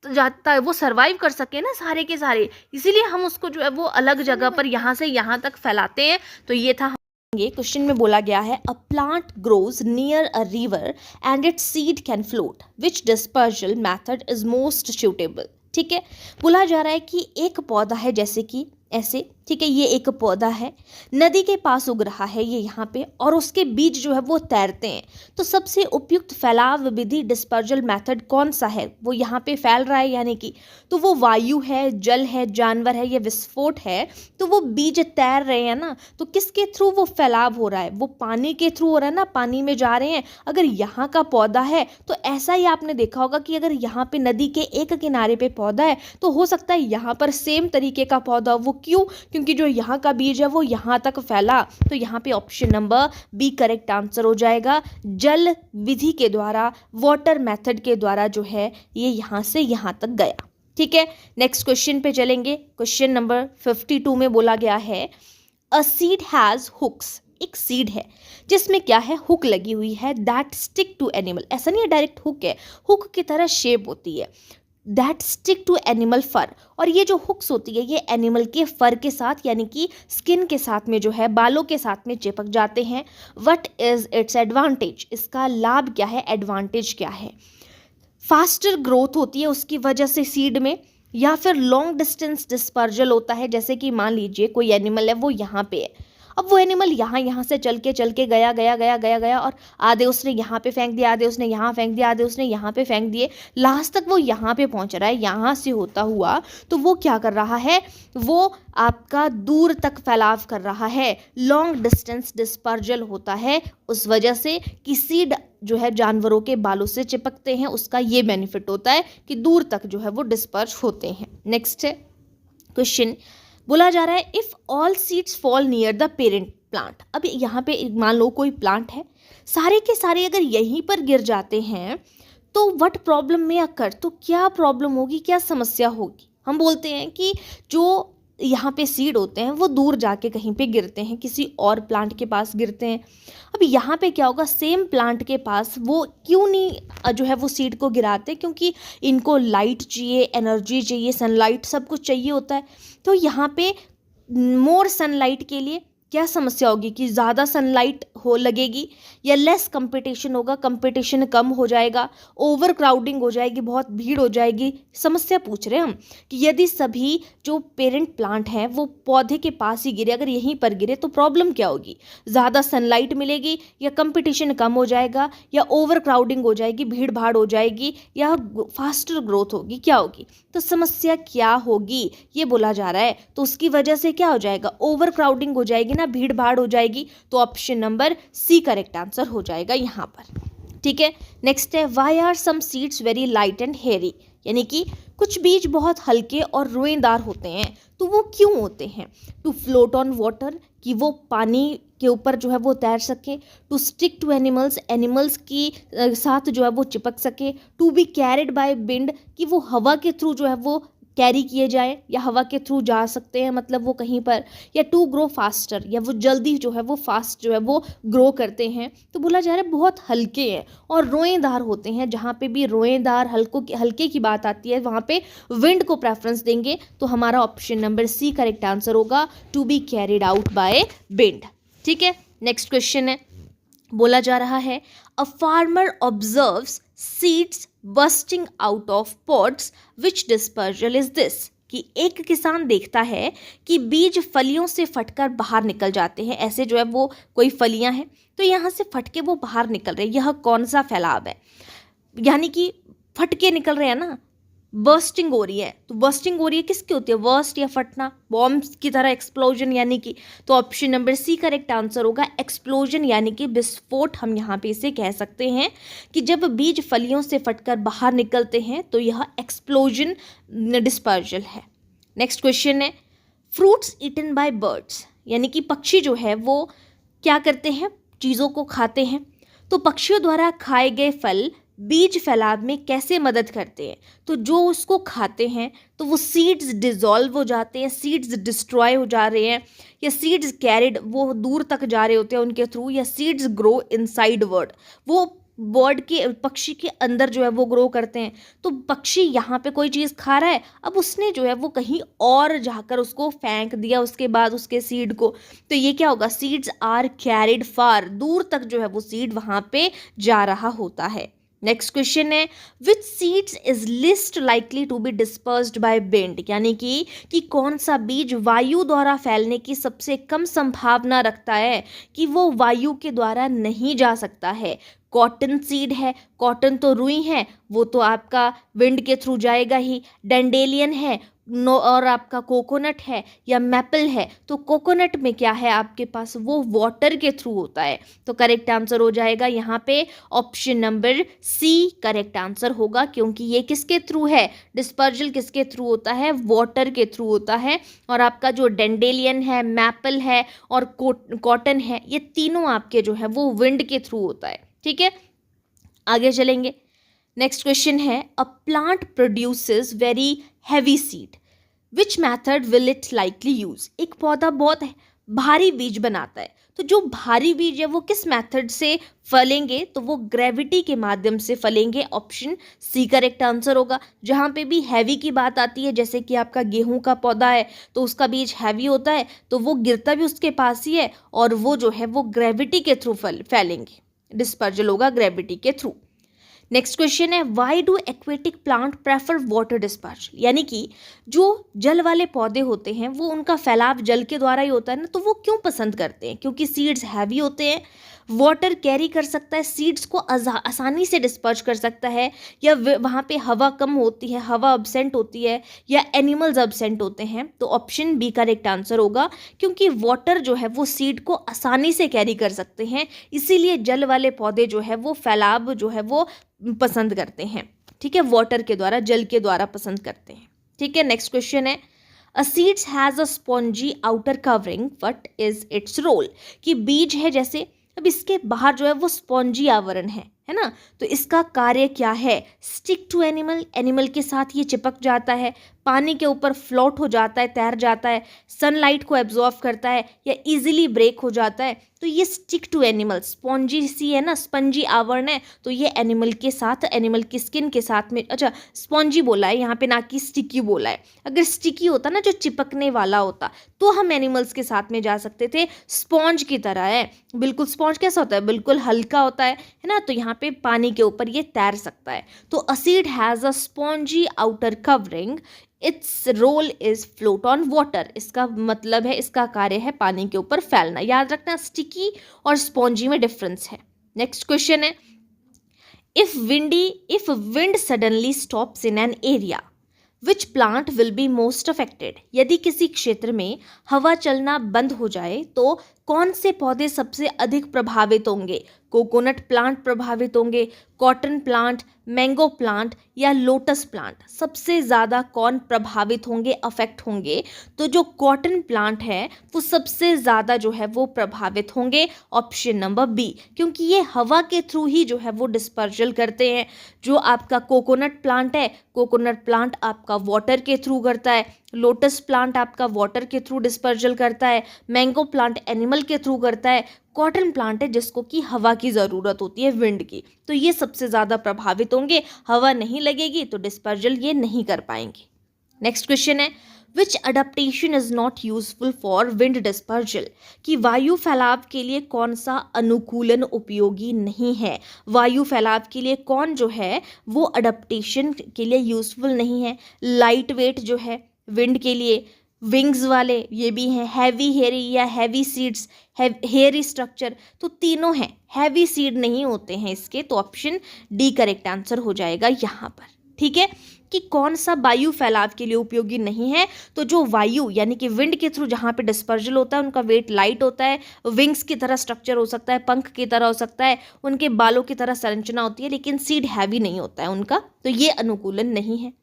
S1: तो जाता है वो सर्वाइव कर सके ना सारे के सारे, इसीलिए हम उसको जो है वो अलग जगह पर यहाँ से यहाँ तक फैलाते हैं। तो ये था। ये क्वेश्चन में बोला गया है, a plant grows near a river and it's seed can float, which dispersal method is most suitable. ठीक है, बोला जा रहा है कि एक पौधा है, जैसे कि ऐसे, ठीक है, ये एक पौधा है, नदी के पास उग रहा है ये यहाँ पे, और उसके बीज जो है वो तैरते हैं। तो सबसे उपयुक्त फैलाव विधि, डिस्पर्जल मेथड कौन सा है? वो यहाँ पे फैल रहा है, यानी कि तो वो वायु है, जल है, जानवर है, या विस्फोट है? तो वो बीज तैर रहे हैं ना, तो किसके थ्रू वो फैलाव हो रहा है? वो पानी के थ्रू हो रहा है ना, पानी में जा रहे हैं। अगर यहाँ का पौधा है तो ऐसा ही आपने देखा होगा कि अगर यहाँ पे नदी के एक किनारे पे पौधा है तो हो सकता है यहाँ पर सेम तरीके का पौधा। वो क्यों? क्योंकि जो यहाँ का बीज है वो यहाँ तक फैला। तो यहाँ पे option number B correct answer हो जाएगा। जल विधि के द्वारा, वाटर मेथड के द्वारा जो है ये यहाँ से यहाँ तक गया। ठीक है, नेक्स्ट क्वेश्चन पे चलेंगे। क्वेश्चन नंबर 52 में बोला गया है, अ सीड हैज हुक्स। एक सीड है जिसमें क्या है? हुक लगी हुई है, दैट स्टिक टू एनिमल। ऐसा नहीं है डायरेक्ट हुक है, हुक की तरह शेप होती है, दैट स्टिक टू एनिमल फर। और ये जो हुक्स होती है ये एनिमल के फर के साथ, यानी कि स्किन के साथ में जो है, बालों के साथ में चिपक जाते हैं। What is it's advantage? इसका लाभ क्या है, एडवांटेज क्या है? फास्टर ग्रोथ होती है उसकी वजह से सीड में, या फिर लॉन्ग डिस्टेंस डिस्पर्जल होता है, जैसे कि मान लीजिए कोई एनिमल है वो यहाँ पे है, अब वो एनिमल यहाँ से चल के गया गया गया गया गया और आधे उसने यहाँ पे फेंक दिया, आधे उसने यहाँ फेंक दिया, आधे उसने यहाँ पे फेंक दिए, लास्ट तक वो यहाँ पे पहुँच रहा है, यहाँ से होता हुआ तो वो क्या कर रहा है, वो आपका दूर तक फैलाव कर रहा है, लॉन्ग डिस्टेंस डिस्पर्जल होता है। उस वजह से कि सीड जो है जानवरों के बालों से चिपकते हैं, उसका ये बेनिफिट होता है कि दूर तक जो है वो डिस्पर्ज होते हैं। नेक्स्ट है क्वेश्चन, बोला जा रहा है if all seeds fall near the parent plant. अब यहाँ पे मान लो कोई प्लांट है, सारे के सारे अगर यहीं पर गिर जाते हैं तो व्हाट प्रॉब्लम में अकर, तो क्या प्रॉब्लम होगी, क्या समस्या होगी। हम बोलते हैं कि जो यहाँ पे सीड होते हैं वो दूर जाके कहीं पे गिरते हैं, किसी और प्लांट के पास गिरते हैं। अब यहाँ पे क्या होगा, सेम प्लांट के पास वो क्यों नहीं जो है वो सीड को गिराते, क्योंकि इनको लाइट चाहिए, एनर्जी चाहिए, सनलाइट सब कुछ चाहिए होता है। तो यहाँ पे मोर सनलाइट के लिए क्या समस्या होगी कि ज़्यादा सनलाइट हो लगेगी, या लेस कंपटीशन होगा, कंपटीशन कम हो जाएगा, ओवर क्राउडिंग हो जाएगी, बहुत भीड़ हो जाएगी। समस्या पूछ रहे हैं हम कि यदि सभी जो पेरेंट प्लांट हैं वो पौधे के पास ही गिरे, अगर यहीं पर गिरे तो प्रॉब्लम क्या होगी, ज़्यादा सनलाइट मिलेगी, या कंपटीशन कम हो जाएगा, या ओवर क्राउडिंग हो जाएगी, भीड़ भाड़ हो जाएगी, या फास्टर ग्रोथ होगी, क्या होगी। तो समस्या क्या होगी ये बोला जा रहा है। तो उसकी वजह से क्या हो जाएगा, ओवर क्राउडिंग हो जाएगी ना, भीड़ भाड़ हो जाएगी। तो option number C correct answer हो जाएगा यहाँ पर। ठीक है, नेक्स्ट है why are some seeds very light and hairy, यानी कि कुछ बीज बहुत हल्के और रोएदार होते हैं, तो वो क्यों होते हैं। टू फ्लोट ऑन वाटर, कि वो पानी के ऊपर जो है वो तैर सके। To stick to animals, animals की साथ जो है वो चिपक सके। To be carried by wind, कि वो हवा के थ्रू जो है वो कैरी किए जाए, या हवा के थ्रू जा सकते हैं, मतलब वो कहीं पर। या टू ग्रो फास्टर, या वो जल्दी जो है वो फास्ट जो है वो ग्रो करते हैं। तो बोला जा रहा है बहुत हल्के हैं और रोएदार होते हैं। जहाँ पे भी रोएदार हल्के की बात आती है वहाँ पे विंड को प्रेफरेंस देंगे। तो हमारा option number C correct answer होगा, to be carried out by wind. ठीक है, नेक्स्ट क्वेश्चन है, बोला जा रहा है a farmer observes seeds busting out of pots, which dispersal is this, कि एक किसान देखता है कि बीज फलियों से फटकर बाहर निकल जाते हैं। ऐसे जो है वो कोई फलियां हैं तो यहाँ से फटके वो बाहर निकल रहे हैं, यह कौन सा फैलाव है। यानी कि फटके निकल रहे हैं ना, बर्स्टिंग हो रही है। तो बर्स्टिंग हो रही है किसकी होती है, बर्स्ट या फटना, बॉम्ब्स की तरह एक्सप्लोजन, यानी कि। तो option number C correct answer होगा, एक्सप्लोजन यानी कि विस्फोट। हम यहाँ पे इसे कह सकते हैं कि जब बीज फलियों से फटकर बाहर निकलते हैं तो यह एक्सप्लोजन डिस्पर्जल है। नेक्स्ट क्वेश्चन है फ्रूट्स ईटन बाय बर्ड्स, यानी कि पक्षी जो है वो क्या करते हैं, चीज़ों को खाते हैं। तो पक्षियों द्वारा खाए गए फल बीज फैलाव में कैसे मदद करते हैं। तो जो उसको खाते हैं तो वो सीड्स डिसॉल्व हो जाते हैं, सीड्स डिस्ट्रॉय हो जा रहे हैं, या सीड्स कैरिड वो दूर तक जा रहे होते हैं उनके थ्रू, या सीड्स ग्रो इनसाइड वर्ड, वो बर्ड के पक्षी के अंदर जो है वो ग्रो करते हैं। तो पक्षी यहाँ पे कोई चीज़ खा रहा है, अब उसने जो है वो कहीं और जाकर उसको फेंक दिया उसके बाद उसके सीड को। तो ये क्या होगा, सीड्स आर कैरिड फार, दूर तक जो है वो सीड वहाँ पे जा रहा होता है। नेक्स्ट क्वेश्चन है which seeds is least likely to be dispersed by wind, यानी कि कौन सा बीज वायु द्वारा फैलने की सबसे कम संभावना रखता है कि वो वायु के द्वारा नहीं जा सकता है। कॉटन सीड है, कॉटन तो रुई है, वो तो आपका विंड के थ्रू जाएगा ही। डेंडेलियन है और आपका कोकोनट है, या मैपल है, तो कोकोनट में क्या है आपके पास, वो वाटर के थ्रू होता है। तो करेक्ट आंसर हो जाएगा यहाँ पे option number C correct answer होगा, क्योंकि ये किसके थ्रू है, डिस्पर्जल किसके थ्रू होता है, वाटर के थ्रू होता है। और आपका जो डेंडेलियन है, मैपल है और कॉटन है, ये तीनों आपके जो है वो विंड के थ्रू होता है। ठीक है, आगे चलेंगे। नेक्स्ट क्वेश्चन है a plant produces very heavy seed, which method will it likely use. एक पौधा बहुत भारी बीज बनाता है, तो जो भारी बीज है वो किस मेथड से फलेंगे, तो वो ग्रेविटी के माध्यम से फलेंगे। ऑप्शन सी करेक्ट आंसर होगा। जहाँ पे भी हैवी की बात आती है, जैसे कि आपका गेहूं का पौधा है तो उसका बीज हैवी होता है, तो वो गिरता भी उसके पास ही है, और वो जो है वो ग्रेविटी के थ्रू फैलेंगे, डिस्पर्जल होगा ग्रेविटी के थ्रू। नेक्स्ट क्वेश्चन है, why do aquatic plant prefer water dispersal, यानी कि जो जल वाले पौधे होते हैं वो उनका फैलाव जल के द्वारा ही होता है ना, तो वो क्यों पसंद करते हैं? क्योंकि सीड्स हैवी होते हैं, वाटर कैरी कर सकता है, सीड्स को आसानी से डिस्पर्ज कर सकता है, या वहाँ पे हवा कम होती है, हवा अब्सेंट होती है, या एनिमल्स अब्सेंट होते हैं। तो ऑप्शन बी करेक्ट आंसर होगा, क्योंकि वाटर जो है वो सीड को आसानी से कैरी कर सकते हैं, इसीलिए जल वाले पौधे जो है वो फैलाव जो है वो पसंद करते हैं। ठीक है, वाटर के द्वारा, जल के द्वारा पसंद करते हैं। ठीक है, नेक्स्ट क्वेश्चन है, a seeds has a spongy outer covering, what is its role, कि बीज है जैसे, अब इसके बाहर जो है वो स्पॉन्जी आवरण है ना, तो इसका कार्य क्या है? स्टिक टू एनिमल, एनिमल के साथ ये चिपक जाता है, पानी के ऊपर फ्लोट हो जाता है, तैर जाता है, सनलाइट को एब्जॉर्ब करता है, या इजीली ब्रेक हो जाता है। तो ये स्टिक टू एनिमल, स्पॉन्जी सी है ना, स्पंजी आवरण है, तो ये एनिमल के साथ, एनिमल की स्किन के साथ में, अच्छा स्पॉन्जी बोला है यहाँ पे, ना कि स्टिकी बोला है। अगर स्टिकी होता ना, जो चिपकने वाला होता, तो हम एनिमल्स के साथ में जा सकते थे। स्पॉन्ज की तरह है बिल्कुल। स्पॉन्ज कैसा होता है? बिल्कुल हल्का होता है ना, तो यहाँ पे पानी के ऊपर ये तैर सकता है। तो a seed has a spongy outer covering, its role is float on water, इसका मतलब है, इसका कार्य है पानी के ऊपर फैलना। याद रखना, स्टिकी और स्पॉन्जी में डिफरेंस है। नेक्स्ट क्वेश्चन है, if wind suddenly stops in an area, which plant will be most affected, यदि किसी क्षेत्र में हवा चलना बंद हो जाए तो कौन से पौधे सबसे अधिक प्रभावित होंगे? कोकोनट प्लांट प्रभावित होंगे, कॉटन प्लांट, मैंगो प्लांट, या लोटस प्लांट? सबसे ज़्यादा कौन प्रभावित होंगे, अफेक्ट होंगे? तो जो कॉटन प्लांट है वो सबसे ज़्यादा जो है वो प्रभावित होंगे, ऑप्शन नंबर बी, क्योंकि ये हवा के थ्रू ही जो है वो डिस्पर्जल करते हैं। जो आपका कोकोनट प्लांट है, कोकोनट प्लांट आपका वाटर के थ्रू करता है, लोटस प्लांट आपका वाटर के थ्रू डिस्पर्जल करता है, मैंगो प्लांट एनिमल के थ्रू करता है, कॉटन प्लांट है जिसको कि हवा की ज़रूरत होती है, विंड की। तो ये सबसे ज़्यादा प्रभावित होंगे, हवा नहीं लगेगी तो डिस्पर्जल ये नहीं कर पाएंगे। नेक्स्ट क्वेश्चन है, which adaptation is not useful for wind dispersal, कि वायु फैलाव के लिए कौन सा अनुकूलन उपयोगी नहीं है? वायु फैलाव के लिए कौन जो है वो अडेप्टेशन के लिए यूजफुल नहीं है? लाइट वेट जो है विंड के लिए, विंग्स वाले ये भी हैं, हैवी हेयरी या हैवी सीड्स, हेयरी स्ट्रक्चर, तो तीनों हैं, हैवी सीड नहीं होते हैं इसके, तो ऑप्शन डी करेक्ट आंसर हो जाएगा यहाँ पर। ठीक है, कि कौन सा वायु फैलाव के लिए उपयोगी नहीं है? तो जो वायु यानी कि विंड के थ्रू जहाँ पे डिस्पर्जल होता है उनका वेट लाइट होता है, विंग्स की तरह स्ट्रक्चर हो सकता है, पंख की तरह हो सकता है, उनके बालों की तरह संरचना होती है, लेकिन सीड हैवी नहीं होता है उनका, तो ये अनुकूलन नहीं है।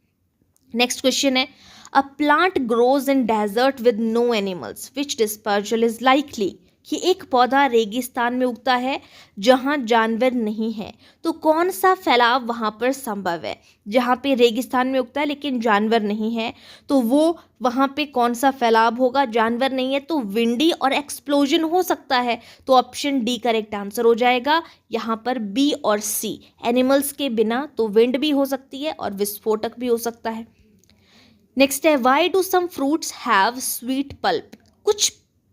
S1: नेक्स्ट क्वेश्चन है, a plant grows in desert with no animals, which dispersal is likely, कि एक पौधा रेगिस्तान में उगता है जहाँ जानवर नहीं है, तो कौन सा फैलाव वहाँ पर संभव है? जहाँ पे रेगिस्तान में उगता है लेकिन जानवर नहीं है, तो वो वहाँ पे कौन सा फैलाव होगा? जानवर नहीं है तो विंडी और एक्सप्लोजन हो सकता है, तो ऑप्शन डी करेक्ट आंसर हो जाएगा यहाँ पर, बी और सी। एनिमल्स के बिना तो विंड भी हो सकती है और विस्फोटक भी हो सकता है। नेक्स्ट है, why do some fruits have sweet pulp, कुछ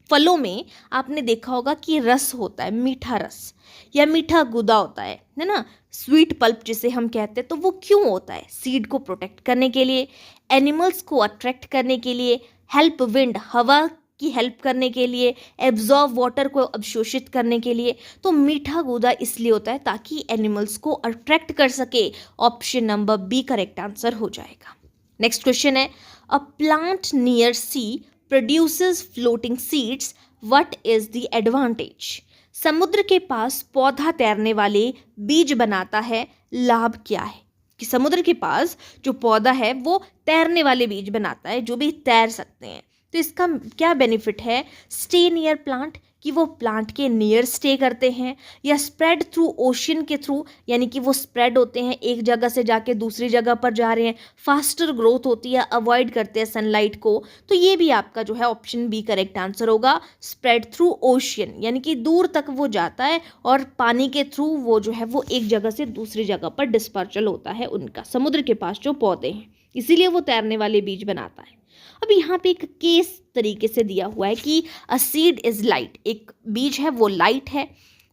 S1: फलों में आपने देखा होगा कि रस होता है, मीठा रस या मीठा गुदा होता है ना, स्वीट पल्प जिसे हम कहते हैं, तो वो क्यों होता है? सीड को प्रोटेक्ट करने के लिए, एनिमल्स को अट्रैक्ट करने के लिए, हेल्प विंड, हवा की हेल्प करने के लिए, एब्जॉर्ब वाटर को अवशोषित करने के लिए। तो मीठा गुदा इसलिए होता है ताकि एनिमल्स को अट्रैक्ट कर सके, option number B correct answer हो जाएगा। नेक्स्ट क्वेश्चन है, a plant near sea produces floating seeds, what is the advantage, समुद्र के पास पौधा तैरने वाले बीज बनाता है, लाभ क्या है? कि समुद्र के पास जो पौधा है वो तैरने वाले बीज बनाता है, जो भी तैर सकते हैं, तो इसका क्या बेनिफिट है? स्टे नियर प्लांट, कि वो प्लांट के नियर स्टे करते हैं, या स्प्रेड थ्रू ओशन के थ्रू, यानी कि वो स्प्रेड होते हैं, एक जगह से जाके दूसरी जगह पर जा रहे हैं, फास्टर ग्रोथ होती है, अवॉइड करते हैं सनलाइट को, तो ये भी आपका जो है ऑप्शन बी करेक्ट आंसर होगा, स्प्रेड थ्रू ओशन, यानी कि दूर तक वो जाता है और पानी के थ्रू वो जो है वो एक जगह से दूसरी जगह पर डिस्पर्चल होता है उनका, समुद्र के पास जो पौधे हैं, इसीलिए वो तैरने वाले बीज बनाता है। अब यहाँ पे एक केस तरीके से दिया हुआ है कि अ सीड इज लाइट, एक बीज है वो लाइट है,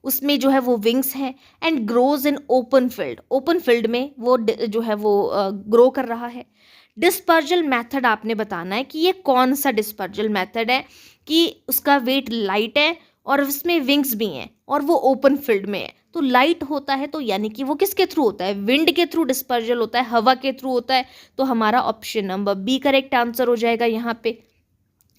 S1: उसमें जो है वो विंग्स हैं, and grows in open field, open field में वो जो है वो ग्रो कर रहा है। डिस्पर्जल मेथड आपने बताना है कि ये कौन सा डिस्पर्जल मेथड है, कि उसका वेट लाइट है और उसमें विंग्स भी हैं और वो ओपन फील्ड में है। तो लाइट होता है तो यानी कि वो किसके थ्रू होता है, विंड के थ्रू डिस्पर्जल होता है, हवा के थ्रू होता है। तो हमारा option number B correct answer हो जाएगा यहाँ पे।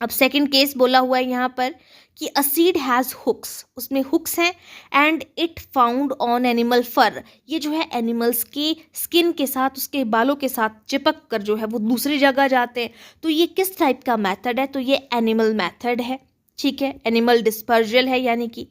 S1: अब सेकंड केस बोला हुआ है यहाँ पर कि अ सीड हैज़ हुक्स, उसमें हुक्स हैं, and it found on animal fur, ये जो है एनिमल्स की स्किन के साथ, उसके बालों के साथ चिपक कर जो है वो दूसरी जगह जाते हैं। तो ये किस टाइप का मेथड है, तो ये एनिमल मेथड है, ठीक है, एनिमल डिस्पर्जल है यानी कि।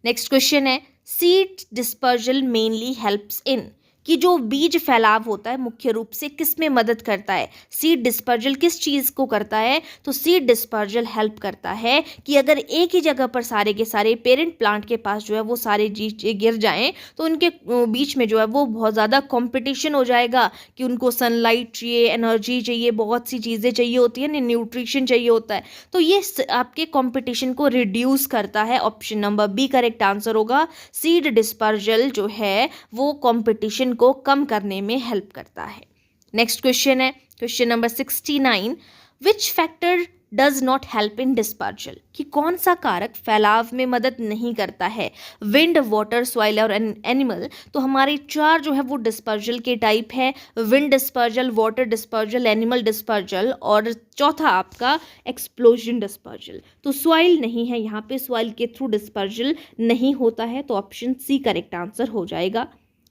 S1: नेक्स्ट क्वेश्चन है, seed dispersal mainly helps in, कि जो बीज फैलाव होता है मुख्य रूप से किस में मदद करता है, सीड डिस्पर्जल किस चीज़ को करता है, तो सीड डिस्पर्जल हेल्प करता है कि अगर एक ही जगह पर सारे के सारे पेरेंट प्लांट के पास जो है वो सारे बीज गिर जाएं तो उनके बीच में जो है वो बहुत ज़्यादा कंपटीशन हो जाएगा, कि उनको सनलाइट चाहिए, एनर्जी चाहिए, बहुत सी चीज़ें चाहिए होती है, न्यूट्रिशन चाहिए होता है। तो ये आपके कंपटीशन को रिड्यूस करता है। Option number B correct answer होगा। सीड डिस्पर्जल जो है वो कंपटीशन को कम करने में हेल्प करता है। नेक्स्ट क्वेश्चन है question number 69, which factor does not help in dispersal, कि कौन सा कारक फैलाव में मदद नहीं करता है, विंड, वाटर, सॉइल और एनिमल। तो हमारे चार जो है वो डिस्पर्जल के टाइप है, wind dispersal, water dispersal, animal dispersal और चौथा आपका एक्सप्लोजन डिस्पर्जल। तो सॉइल नहीं है यहाँ पे, सॉइल के थ्रू डिस्पर्जल नहीं होता है, तो ऑप्शन सी करेक्ट आंसर हो जाएगा।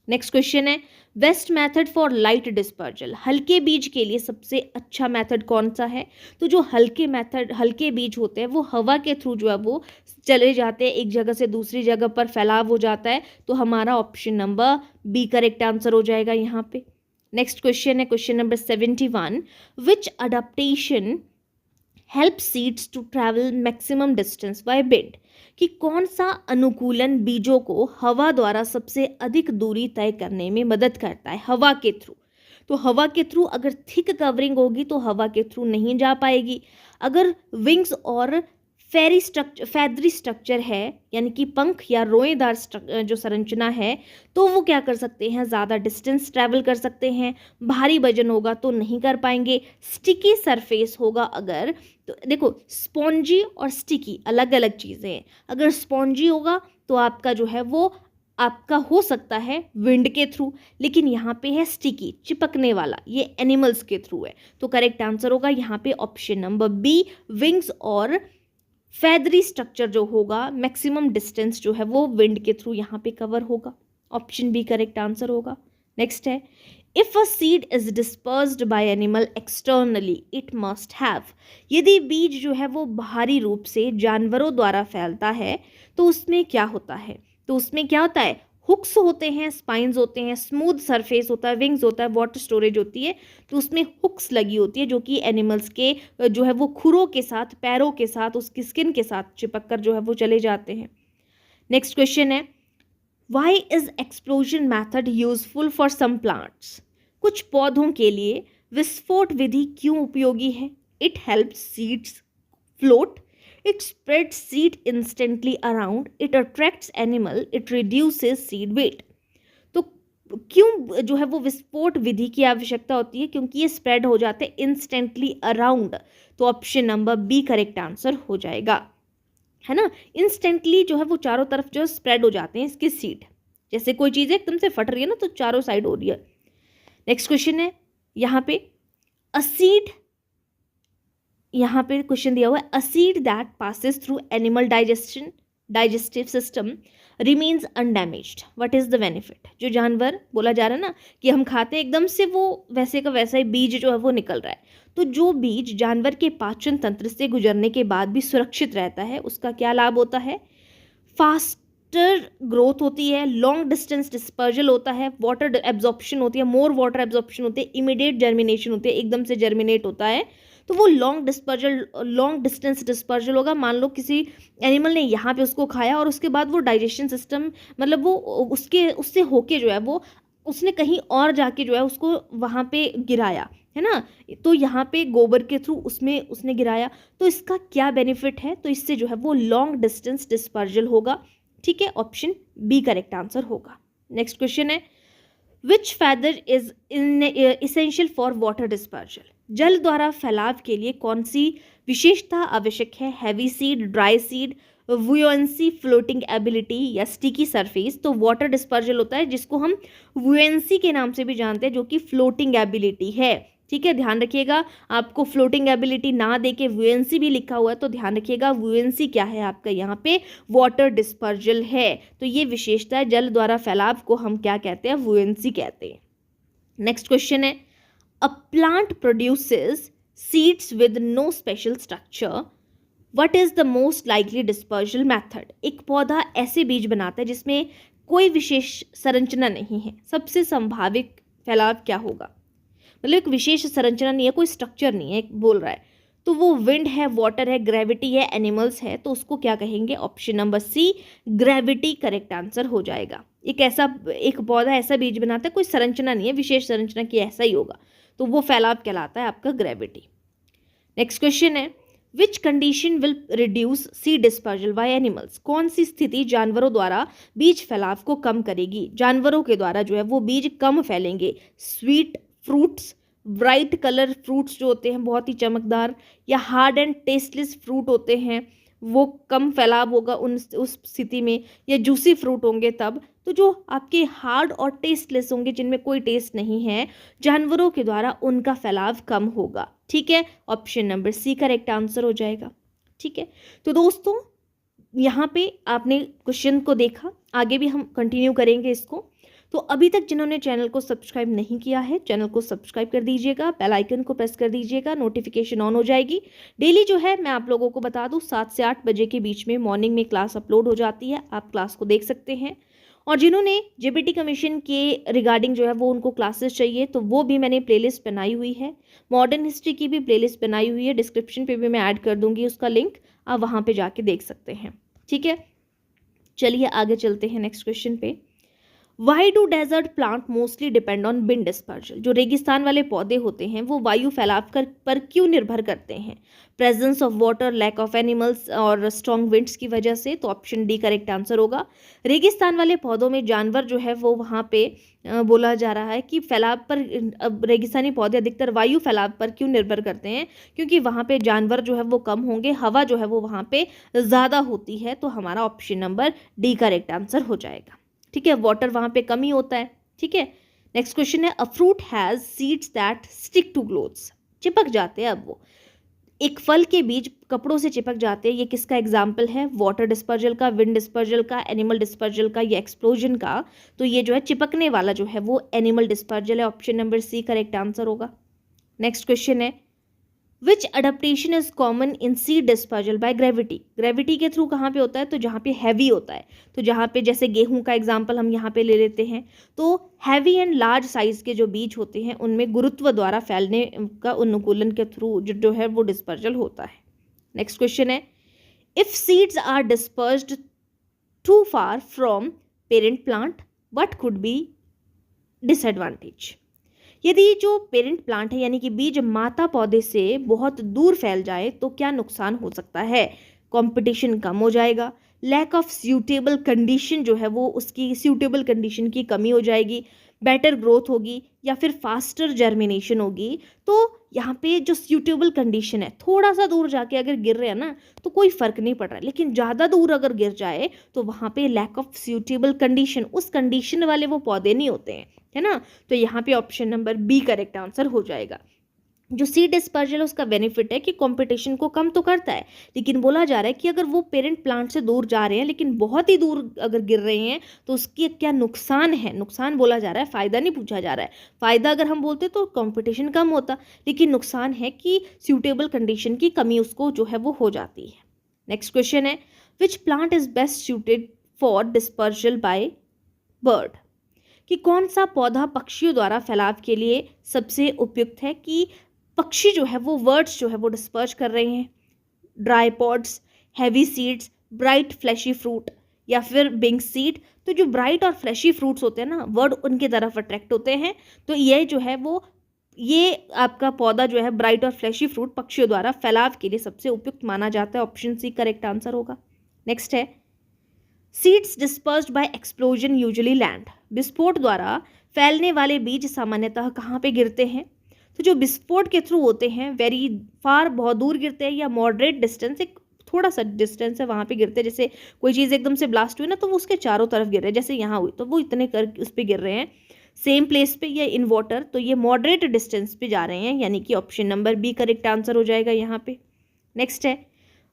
S1: नेक्स्ट क्वेश्चन है, best method for light dispersal, हल्के बीज के लिए सबसे अच्छा मेथड कौन सा है। तो जो हल्के बीज होते हैं वो हवा के थ्रू जो है वो चले जाते हैं, एक जगह से दूसरी जगह पर फैलाव हो जाता है। तो हमारा option number B correct answer हो जाएगा यहाँ पे। नेक्स्ट क्वेश्चन है question number 71, which adaptation help seeds to travel maximum distance by wind, कि कौन सा अनुकूलन बीजों को हवा द्वारा सबसे अधिक दूरी तय करने में मदद करता है, हवा के थ्रू। तो हवा के थ्रू अगर थिक कवरिंग होगी तो हवा के थ्रू नहीं जा पाएगी। अगर विंग्स और फैदरी स्ट्रक्चर है यानी कि पंख या रोएदार जो संरचना है, तो वो क्या कर सकते हैं, ज़्यादा डिस्टेंस ट्रैवल कर सकते हैं। भारी वजन होगा तो नहीं कर पाएंगे। स्टिकी सरफेस होगा अगर, तो देखो स्पॉन्जी और स्टिकी अलग अलग चीज़ें हैं। अगर स्पॉन्जी होगा तो आपका जो है वो आपका हो सकता है विंड के थ्रू, लेकिन यहाँ पे है स्टिकी, चिपकने वाला, ये एनिमल्स के थ्रू है। तो करेक्ट आंसर होगा यहाँ पे ऑप्शन नंबर बी, विंग्स और फैदरी स्ट्रक्चर जो होगा मैक्सिमम डिस्टेंस जो है वो विंड के थ्रू यहाँ पे कवर होगा। ऑप्शन बी करेक्ट आंसर होगा। नेक्स्ट है, if a seed is dispersed by animal externally it must have, यदि बीज जो है वो बाहरी रूप से जानवरों द्वारा फैलता है तो उसमें क्या होता है, तो उसमें क्या होता है, हुक्स होते हैं, स्पाइन्स होते हैं, स्मूथ सरफेस होता है, विंग्स होता है, वाटर स्टोरेज होती है। तो उसमें हुक्स लगी होती है जो कि एनिमल्स के जो है वो खुरों के साथ, पैरों के साथ, उसकी स्किन के साथ चिपक कर जो है वो चले जाते हैं। नेक्स्ट क्वेश्चन है, why is explosion method useful for some plants, कुछ पौधों के लिए विस्फोट विधि क्यों उपयोगी है। It helps seeds float, it spreads seed instantly around, it attracts animal, it reduces seed weight। तो क्यों जो है वो विस्फोट विधि की आवश्यकता होती है, क्योंकि ये स्प्रेड हो जाते हैं इंस्टेंटली अराउंड। तो option number B correct answer हो जाएगा, है ना। इंस्टेंटली जो है वो चारों तरफ जो स्प्रेड हो जाते हैं इसके सीड, जैसे कोई चीज़ एकदम से फट रही है ना तो चारों साइड हो रही है। नेक्स्ट क्वेश्चन है यहाँ पे, अ सीड, यहाँ पे क्वेश्चन दिया हुआ है, a seed that passes through animal digestive system remains undamaged, what is the benefit. जो जानवर बोला जा रहा है ना कि हम खाते हैं एकदम से वो वैसे का वैसा ही बीज जो है वो निकल रहा है, तो जो बीज जानवर के पाचन तंत्र से गुजरने के बाद भी सुरक्षित रहता है उसका क्या लाभ होता है, फास्टर ग्रोथ होती है, लॉन्ग डिस्टेंस डिस्पर्जल होता है, वाटर एब्जॉर्प्शन होती है, मोर वाटर एब्जॉर्प्शन होती है, इमीडिएट जर्मिनेशन होती है, एकदम से जर्मिनेट होता है। तो वो लॉन्ग डिस्टेंस डिस्पर्जल होगा। मान लो किसी एनिमल ने यहाँ पे उसको खाया और उसके बाद वो डाइजेशन सिस्टम मतलब वो उससे होके जो है वो उसने कहीं और जाके जो है उसको वहाँ पे गिराया, है ना। तो यहाँ पे गोबर के थ्रू उसमें उसने गिराया, तो इसका क्या बेनिफिट है, तो इससे जो है वो लॉन्ग डिस्टेंस डिस्पर्जल होगा, ठीक है, ऑप्शन बी करेक्ट आंसर होगा। नेक्स्ट क्वेश्चन है which feather is essential for water dispersal, जल द्वारा फैलाव के लिए कौन सी विशेषता आवश्यक है? Heavy seed, dry seed, buoyancy, floating ability या स्टिकी सरफेस। तो वाटर डिस्पर्जल होता है जिसको हम बुयोंसी के नाम से भी जानते हैं, जो कि फ्लोटिंग एबिलिटी है। ठीक है, ध्यान रखिएगा, आपको फ्लोटिंग एबिलिटी ना देके बुयोंसी भी लिखा हुआ है तो ध्यान रखिएगा बुयोंसी क्या है आपका यहाँ पे वाटर डिस्पर्जल है। तो ये विशेषता है, जल द्वारा फैलाव को हम क्या कहते हैं? बुयोंसी कहते हैं। नेक्स्ट क्वेश्चन है a plant produces seeds with no special structure, what is the most likely dispersal method. एक पौधा ऐसे बीज बनाता है जिसमें कोई विशेष संरचना नहीं है, सबसे संभावित फैलाव क्या होगा? मतलब एक विशेष संरचना नहीं है, कोई स्ट्रक्चर नहीं है बोल रहा है, तो वो विंड है, वाटर है, ग्रेविटी है, एनिमल्स है, तो उसको क्या कहेंगे? Option number C gravity correct answer हो जाएगा। एक पौधा ऐसा बीज बनाता है, कोई संरचना नहीं है, विशेष संरचना की, ऐसा ही होगा, तो वो फैलाव कहलाता है आपका ग्रेविटी। नेक्स्ट क्वेश्चन है which condition will reduce seed dispersal by animals, कौन सी स्थिति जानवरों द्वारा बीज फैलाव को कम करेगी? जानवरों के द्वारा जो है वो बीज कम फैलेंगे। Sweet fruits, bright colour fruits जो होते हैं बहुत ही चमकदार, या हार्ड एंड टेस्टलेस फ्रूट होते हैं वो कम फैलाव होगा उस स्थिति में, या जूसी फ्रूट होंगे तब। तो जो आपके हार्ड और टेस्टलेस होंगे जिनमें कोई टेस्ट नहीं है जानवरों के द्वारा, उनका फैलाव कम होगा। ठीक है, option number C correct answer हो जाएगा। ठीक है, तो दोस्तों यहाँ पे आपने क्वेश्चन को देखा, आगे भी हम कंटिन्यू करेंगे इसको। तो अभी तक जिन्होंने चैनल को सब्सक्राइब नहीं किया है, चैनल को सब्सक्राइब कर दीजिएगा, बेल आइकन को प्रेस कर दीजिएगा, नोटिफिकेशन ऑन हो जाएगी। डेली जो है मैं आप लोगों को बता दूं 7 से 8 बजे के बीच में मॉर्निंग में क्लास अपलोड हो जाती है, आप क्लास को देख सकते हैं। और जिन्होंने जेबीटी कमीशन के रिगार्डिंग जो है वो उनको क्लासेस चाहिए तो वो भी मैंने प्लेलिस्ट बनाई हुई है, मॉडर्न हिस्ट्री की भी प्लेलिस्ट बनाई हुई है, डिस्क्रिप्शन पे भी मैं ऐड कर दूंगी उसका लिंक, आप वहाँ पे जाके देख सकते हैं। ठीक है, चलिए आगे चलते हैं नेक्स्ट क्वेश्चन पे। Why do desert plant mostly depend on wind dispersal, जो रेगिस्तान वाले पौधे होते हैं वो वायु फैलाव पर क्यों निर्भर करते हैं? Presence of water, lack of animals और स्ट्रॉन्ग विंड्स की वजह से। तो ऑप्शन डी करेक्ट आंसर होगा। रेगिस्तान वाले पौधों में जानवर जो है वो वहाँ पे बोला जा रहा है कि फैलाव पर, रेगिस्तानी पौधे अधिकतर वायु फैलाव पर क्यों निर्भर करते हैं? क्योंकि वहाँ पे जानवर जो है वो कम होंगे, हवा जो है वो वहाँ पे ज़्यादा होती है, तो हमारा option number D correct answer हो जाएगा। ठीक है, वाटर वहाँ पे कम ही होता है। ठीक है, नेक्स्ट क्वेश्चन है a fruit has seeds that stick to clothes, चिपक जाते हैं। अब वो एक फल के बीज कपड़ों से चिपक जाते हैं, ये किसका एग्जाम्पल है? वाटर डिस्पर्जल का, विंड डिस्पर्जल का, एनिमल डिस्पर्जल का या एक्सप्लोजन का? तो ये जो है चिपकने वाला जो है वो एनिमल डिस्पर्जल है, option number C correct answer होगा। नेक्स्ट क्वेश्चन है which adaptation is common in seed dispersal by gravity, gravity के थ्रू कहाँ पे होता है? तो जहाँ पे हैवी होता है, तो जहाँ पे जैसे गेहूं का एग्जाम्पल हम यहाँ पे ले लेते हैं, तो हैवी एंड लार्ज साइज के जो बीज होते हैं उनमें गुरुत्व द्वारा फैलने का अनुकूलन के थ्रू जो है वो डिस्पर्जल होता है। नेक्स्ट क्वेश्चन है if seeds are dispersed too far from parent plant what could be disadvantage, यदि जो पेरेंट प्लांट है यानी कि बीज माता पौधे से बहुत दूर फैल जाए तो क्या नुकसान हो सकता है? कंपटीशन कम हो जाएगा, लैक ऑफ सूटेबल कंडीशन जो है वो उसकी सूटेबल कंडीशन की कमी हो जाएगी, बेटर ग्रोथ होगी या फिर फास्टर जर्मिनेशन होगी। तो यहाँ पे जो सूटेबल कंडीशन है, थोड़ा सा दूर जाके अगर गिर रहे हैं ना तो कोई फर्क नहीं पड़ रहा है, लेकिन ज़्यादा दूर अगर गिर जाए तो वहाँ पे लैक ऑफ सूटेबल कंडीशन, उस कंडीशन वाले वो पौधे नहीं होते हैं, है ना। तो यहाँ पे option number B correct answer हो जाएगा। जो सीड डिस्पर्जल है उसका बेनिफिट है कि कंपटीशन को कम तो करता है, लेकिन बोला जा रहा है कि अगर वो पेरेंट प्लांट से दूर जा रहे हैं लेकिन बहुत ही दूर अगर गिर रहे हैं तो उसकी क्या नुकसान है, नुकसान बोला जा रहा है, फायदा नहीं पूछा जा रहा है। फायदा अगर हम बोलते तो कंपटीशन कम होता, लेकिन नुकसान है कि सूटेबल कंडीशन की कमी उसको जो है वो हो जाती है। नेक्स्ट क्वेश्चन है which plant is best suited for dispersal by bird, कि कौन सा पौधा पक्षियों द्वारा फैलाव के लिए सबसे उपयुक्त है? कि पक्षी जो है वो वर्ड्स जो है वो डिस्पर्ज कर रहे हैं, dry pods, heavy seeds, bright fleshy fruit या फिर बिंग सीड। तो जो ब्राइट और फ्लैशी फ्रूट्स होते हैं ना, वर्ड उनके तरफ अट्रैक्ट होते हैं, तो ये जो है वो ये आपका पौधा जो है ब्राइट और फ्लैशी फ्रूट पक्षियों द्वारा फैलाव के लिए सबसे उपयुक्त माना जाता है, ऑप्शन सी करेक्ट आंसर होगा। नेक्स्ट है seeds dispersed by explosion usually land, विस्फोट द्वारा फैलने वाले बीज सामान्यतः कहाँ पे गिरते हैं? तो जो विस्फोट के थ्रू होते हैं वेरी फार, बहुत दूर गिरते हैं, या मॉडरेट डिस्टेंस, एक थोड़ा सा डिस्टेंस है वहाँ पे गिरते हैं। जैसे कोई चीज़ एकदम से ब्लास्ट हुई ना तो वो उसके चारों तरफ गिर रहे हैं, जैसे यहाँ हुई तो वो इतने कर उस पर गिर रहे हैं सेम प्लेस पे या इन वाटर, तो ये मॉडरेट डिस्टेंस पे जा रहे हैं, यानी कि option number B correct answer हो जाएगा यहाँ पे। नेक्स्ट है,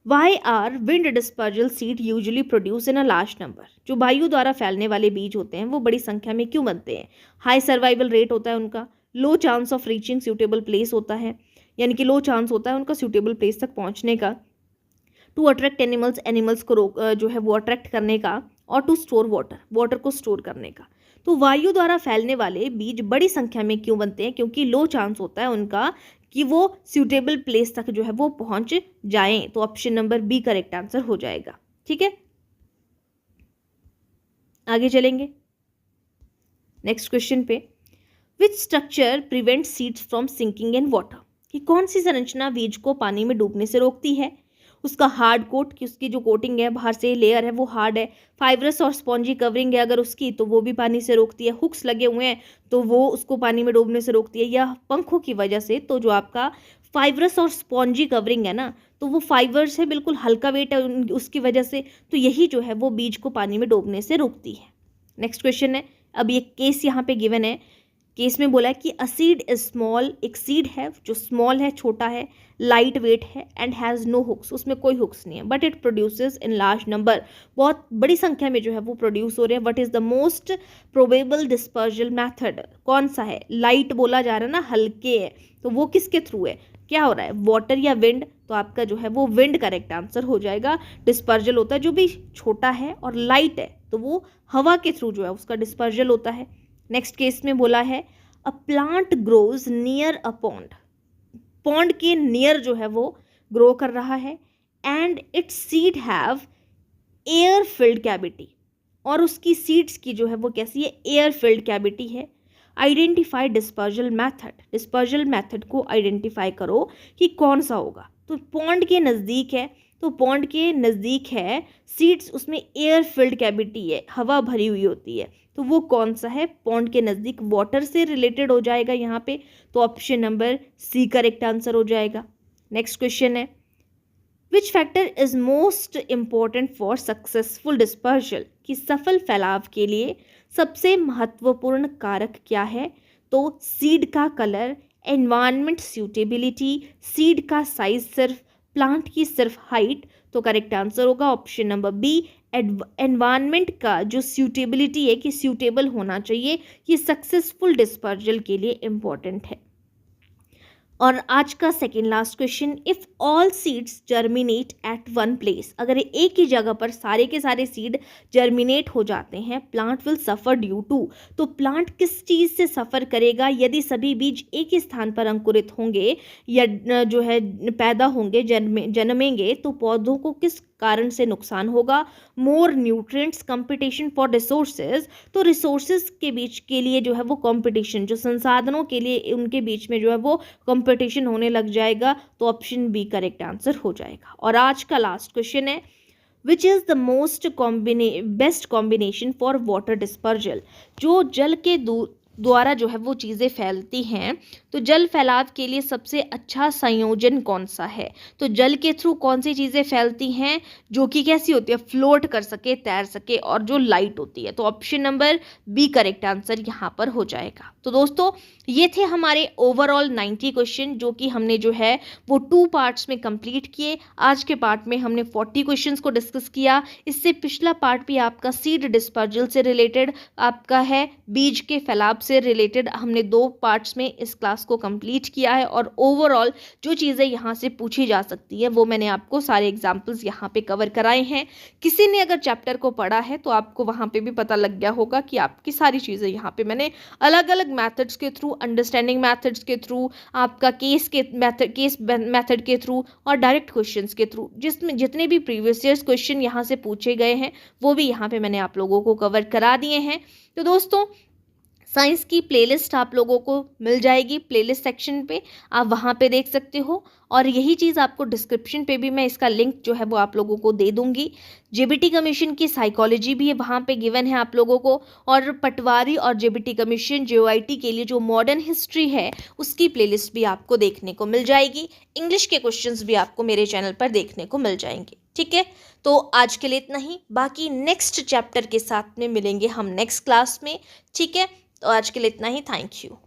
S1: why are wind dispersal seed usually produce in a large number, जो वायु द्वारा फैलने वाले बीज होते हैं वो बड़ी संख्या में क्यों बनते हैं? हाई सर्वाइवल रेट होता है उनका, low chance of reaching suitable place होता है, यानी कि लो चांस होता है उनका सूटेबल प्लेस तक पहुंचने का, टू अट्रैक्ट एनिमल्स, एनिमल्स को जो है वो अट्रैक्ट करने का, और टू स्टोर वाटर, वाटर को स्टोर करने का। तो वायु द्वारा फैलने वाले बीज बड़ी संख्या में क्यों बनते हैं? क्योंकि लो चांस होता है उनका कि वो सूटेबल प्लेस तक जो है वो पहुंच जाएं, तो option number B correct answer हो जाएगा। ठीक है, आगे चलेंगे नेक्स्ट क्वेश्चन पे। Which structure prevent seeds from sinking in water, कि कौन सी संरचना बीज को पानी में डूबने से रोकती है? उसका हार्ड कोट, कि उसकी जो कोटिंग है बाहर से लेयर है वो हार्ड है, फाइब्रस और स्पॉन्जी कवरिंग है अगर उसकी तो वो भी पानी से रोकती है, हुक्स लगे हुए हैं तो वो उसको पानी में डूबने से रोकती है, या पंखों की वजह से, तो जो आपका फाइब्रस और स्पॉन्जी कवरिंग है ना तो वो फाइबर्स है, बिल्कुल हल्का वेट है उसकी वजह से, तो यही जो है वो बीज को पानी में डूबने से रोकती है। नेक्स्ट क्वेश्चन है, अब ये केस यहाँ पे गिवन है, केस में बोला है कि अ सीड इज स्मॉल, एक सीड है जो स्मॉल है, छोटा है, लाइट वेट है, एंड हैज़ नो हुक्स, उसमें कोई हुक्स नहीं है, but it produces in large number, बहुत बड़ी संख्या में जो है वो प्रोड्यूस हो रहे हैं। What is the most probable dispersal method, कौन सा है? लाइट बोला जा रहा है ना, हल्के है, तो वो किसके थ्रू है? क्या हो रहा है, वाटर या विंड? तो आपका जो है वो विंड करेक्ट आंसर हो जाएगा। डिस्पर्जल होता है जो भी छोटा है और लाइट है तो वो हवा के थ्रू जो है उसका डिस्पर्जल होता है। नेक्स्ट केस में बोला है a plant grows near a pond, pond के नियर जो है वो ग्रो कर रहा है, and it's seed have air filled cavity, और उसकी सीड्स की जो है वो कैसी है? एयर फिल्ड कैविटी है। Identify dispersal method, dispersal method को आइडेंटिफाई करो कि कौन सा होगा। तो पॉन्ड के नज़दीक है, तो पॉन्ड के नज़दीक है, सीड्स उसमें एयर फिल्ड कैविटी है, हवा भरी हुई होती है, तो वो कौन सा है? पॉन्ड के नज़दीक, वाटर से रिलेटेड हो जाएगा यहाँ पे, तो option number C correct answer हो जाएगा। नेक्स्ट क्वेश्चन है, which factor is most important for successful dispersal, कि सफल फैलाव के लिए सबसे महत्वपूर्ण कारक क्या है? तो सीड का कलर, एनवायरनमेंट सूटेबिलिटी, सीड का साइज सिर्फ, प्लांट की सिर्फ हाइट, तो करेक्ट आंसर होगा ऑप्शन नंबर बी, एनवायरनमेंट का जो सूटेबिलिटी है कि सूटेबल होना चाहिए, ये सक्सेसफुल डिस्पर्जल के लिए इम्पॉर्टेंट है। और आज का second last question, if all seeds germinate at one place, अगर एक ही जगह पर सारे के सारे सीड जर्मिनेट हो जाते हैं, plant will suffer due to, तो प्लांट किस चीज़ से सफ़र करेगा? यदि सभी बीज एक ही स्थान पर अंकुरित होंगे या जो है पैदा होंगे, जन्मेंगे, तो पौधों को किस कारण से नुकसान होगा? मोर न्यूट्रिएंट्स, कंपटीशन फॉर रिसोर्सेज, तो रिसोर्सेज के बीच के लिए जो है वो कंपटीशन, जो संसाधनों के लिए उनके बीच में जो है वो कंपटीशन होने लग जाएगा, तो ऑप्शन बी करेक्ट आंसर हो जाएगा। और आज का लास्ट क्वेश्चन है, which is the most best combination for water dispersal, जो जल के द्वारा जो है वो चीज़ें फैलती हैं, तो जल फैलाव के लिए सबसे अच्छा संयोजन कौन सा है? तो जल के थ्रू कौन सी चीज़ें फैलती हैं जो कि कैसी होती है? फ्लोट कर सके, तैर सके, और जो लाइट होती है, तो option number B correct answer यहाँ पर हो जाएगा। तो दोस्तों ये थे हमारे ओवरऑल 90 क्वेश्चन जो कि हमने जो है वो 2 पार्ट्स में कंप्लीट किए। आज के पार्ट में हमने 40 क्वेश्चंस को डिस्कस किया। इससे पिछला पार्ट भी आपका सीड डिस्पर्जल से रिलेटेड आपका है, बीज के फैलाव से रिलेटेड हमने 2 पार्ट्स में इस क्लास को कंप्लीट किया है। और ओवरऑल जो चीज़ें यहाँ से पूछी जा सकती है वो मैंने आपको सारे एग्जाम्पल्स यहाँ पे कवर कराए हैं। किसी ने अगर चैप्टर को पढ़ा है तो आपको वहाँ पे भी पता लग गया होगा कि आपकी सारी चीज़ें यहाँ पे मैंने अलग अलग मैथड्स के थ्रू, अंडरस्टैंडिंग मैथड्स के थ्रू, आपका केस मैथड के थ्रू और डायरेक्ट क्वेश्चंस के थ्रू, जिसमें जितने भी प्रीवियस ईयर्स क्वेश्चन यहाँ से पूछे गए हैं वो भी यहाँ पे मैंने आप लोगों को कवर करा दिए हैं। तो दोस्तों साइंस की प्लेलिस्ट आप लोगों को मिल जाएगी, प्लेलिस्ट सेक्शन पे आप वहाँ पे देख सकते हो। और यही चीज़ आपको डिस्क्रिप्शन पे भी मैं इसका लिंक जो है वो आप लोगों को दे दूँगी। जेबीटी कमीशन की साइकोलॉजी भी वहाँ पे गिवन है आप लोगों को, और पटवारी और जेबीटी कमीशन जेओआईटी के लिए जो मॉडर्न हिस्ट्री है उसकी प्लेलिस्ट भी आपको देखने को मिल जाएगी। इंग्लिश के क्वेश्चंस भी आपको मेरे चैनल पर देखने को मिल जाएंगे। ठीक है, तो आज के लिए इतना ही, बाकी नेक्स्ट चैप्टर के साथ में मिलेंगे हम नेक्स्ट क्लास में। ठीक है, तो आज के लिए इतना ही। Thank you.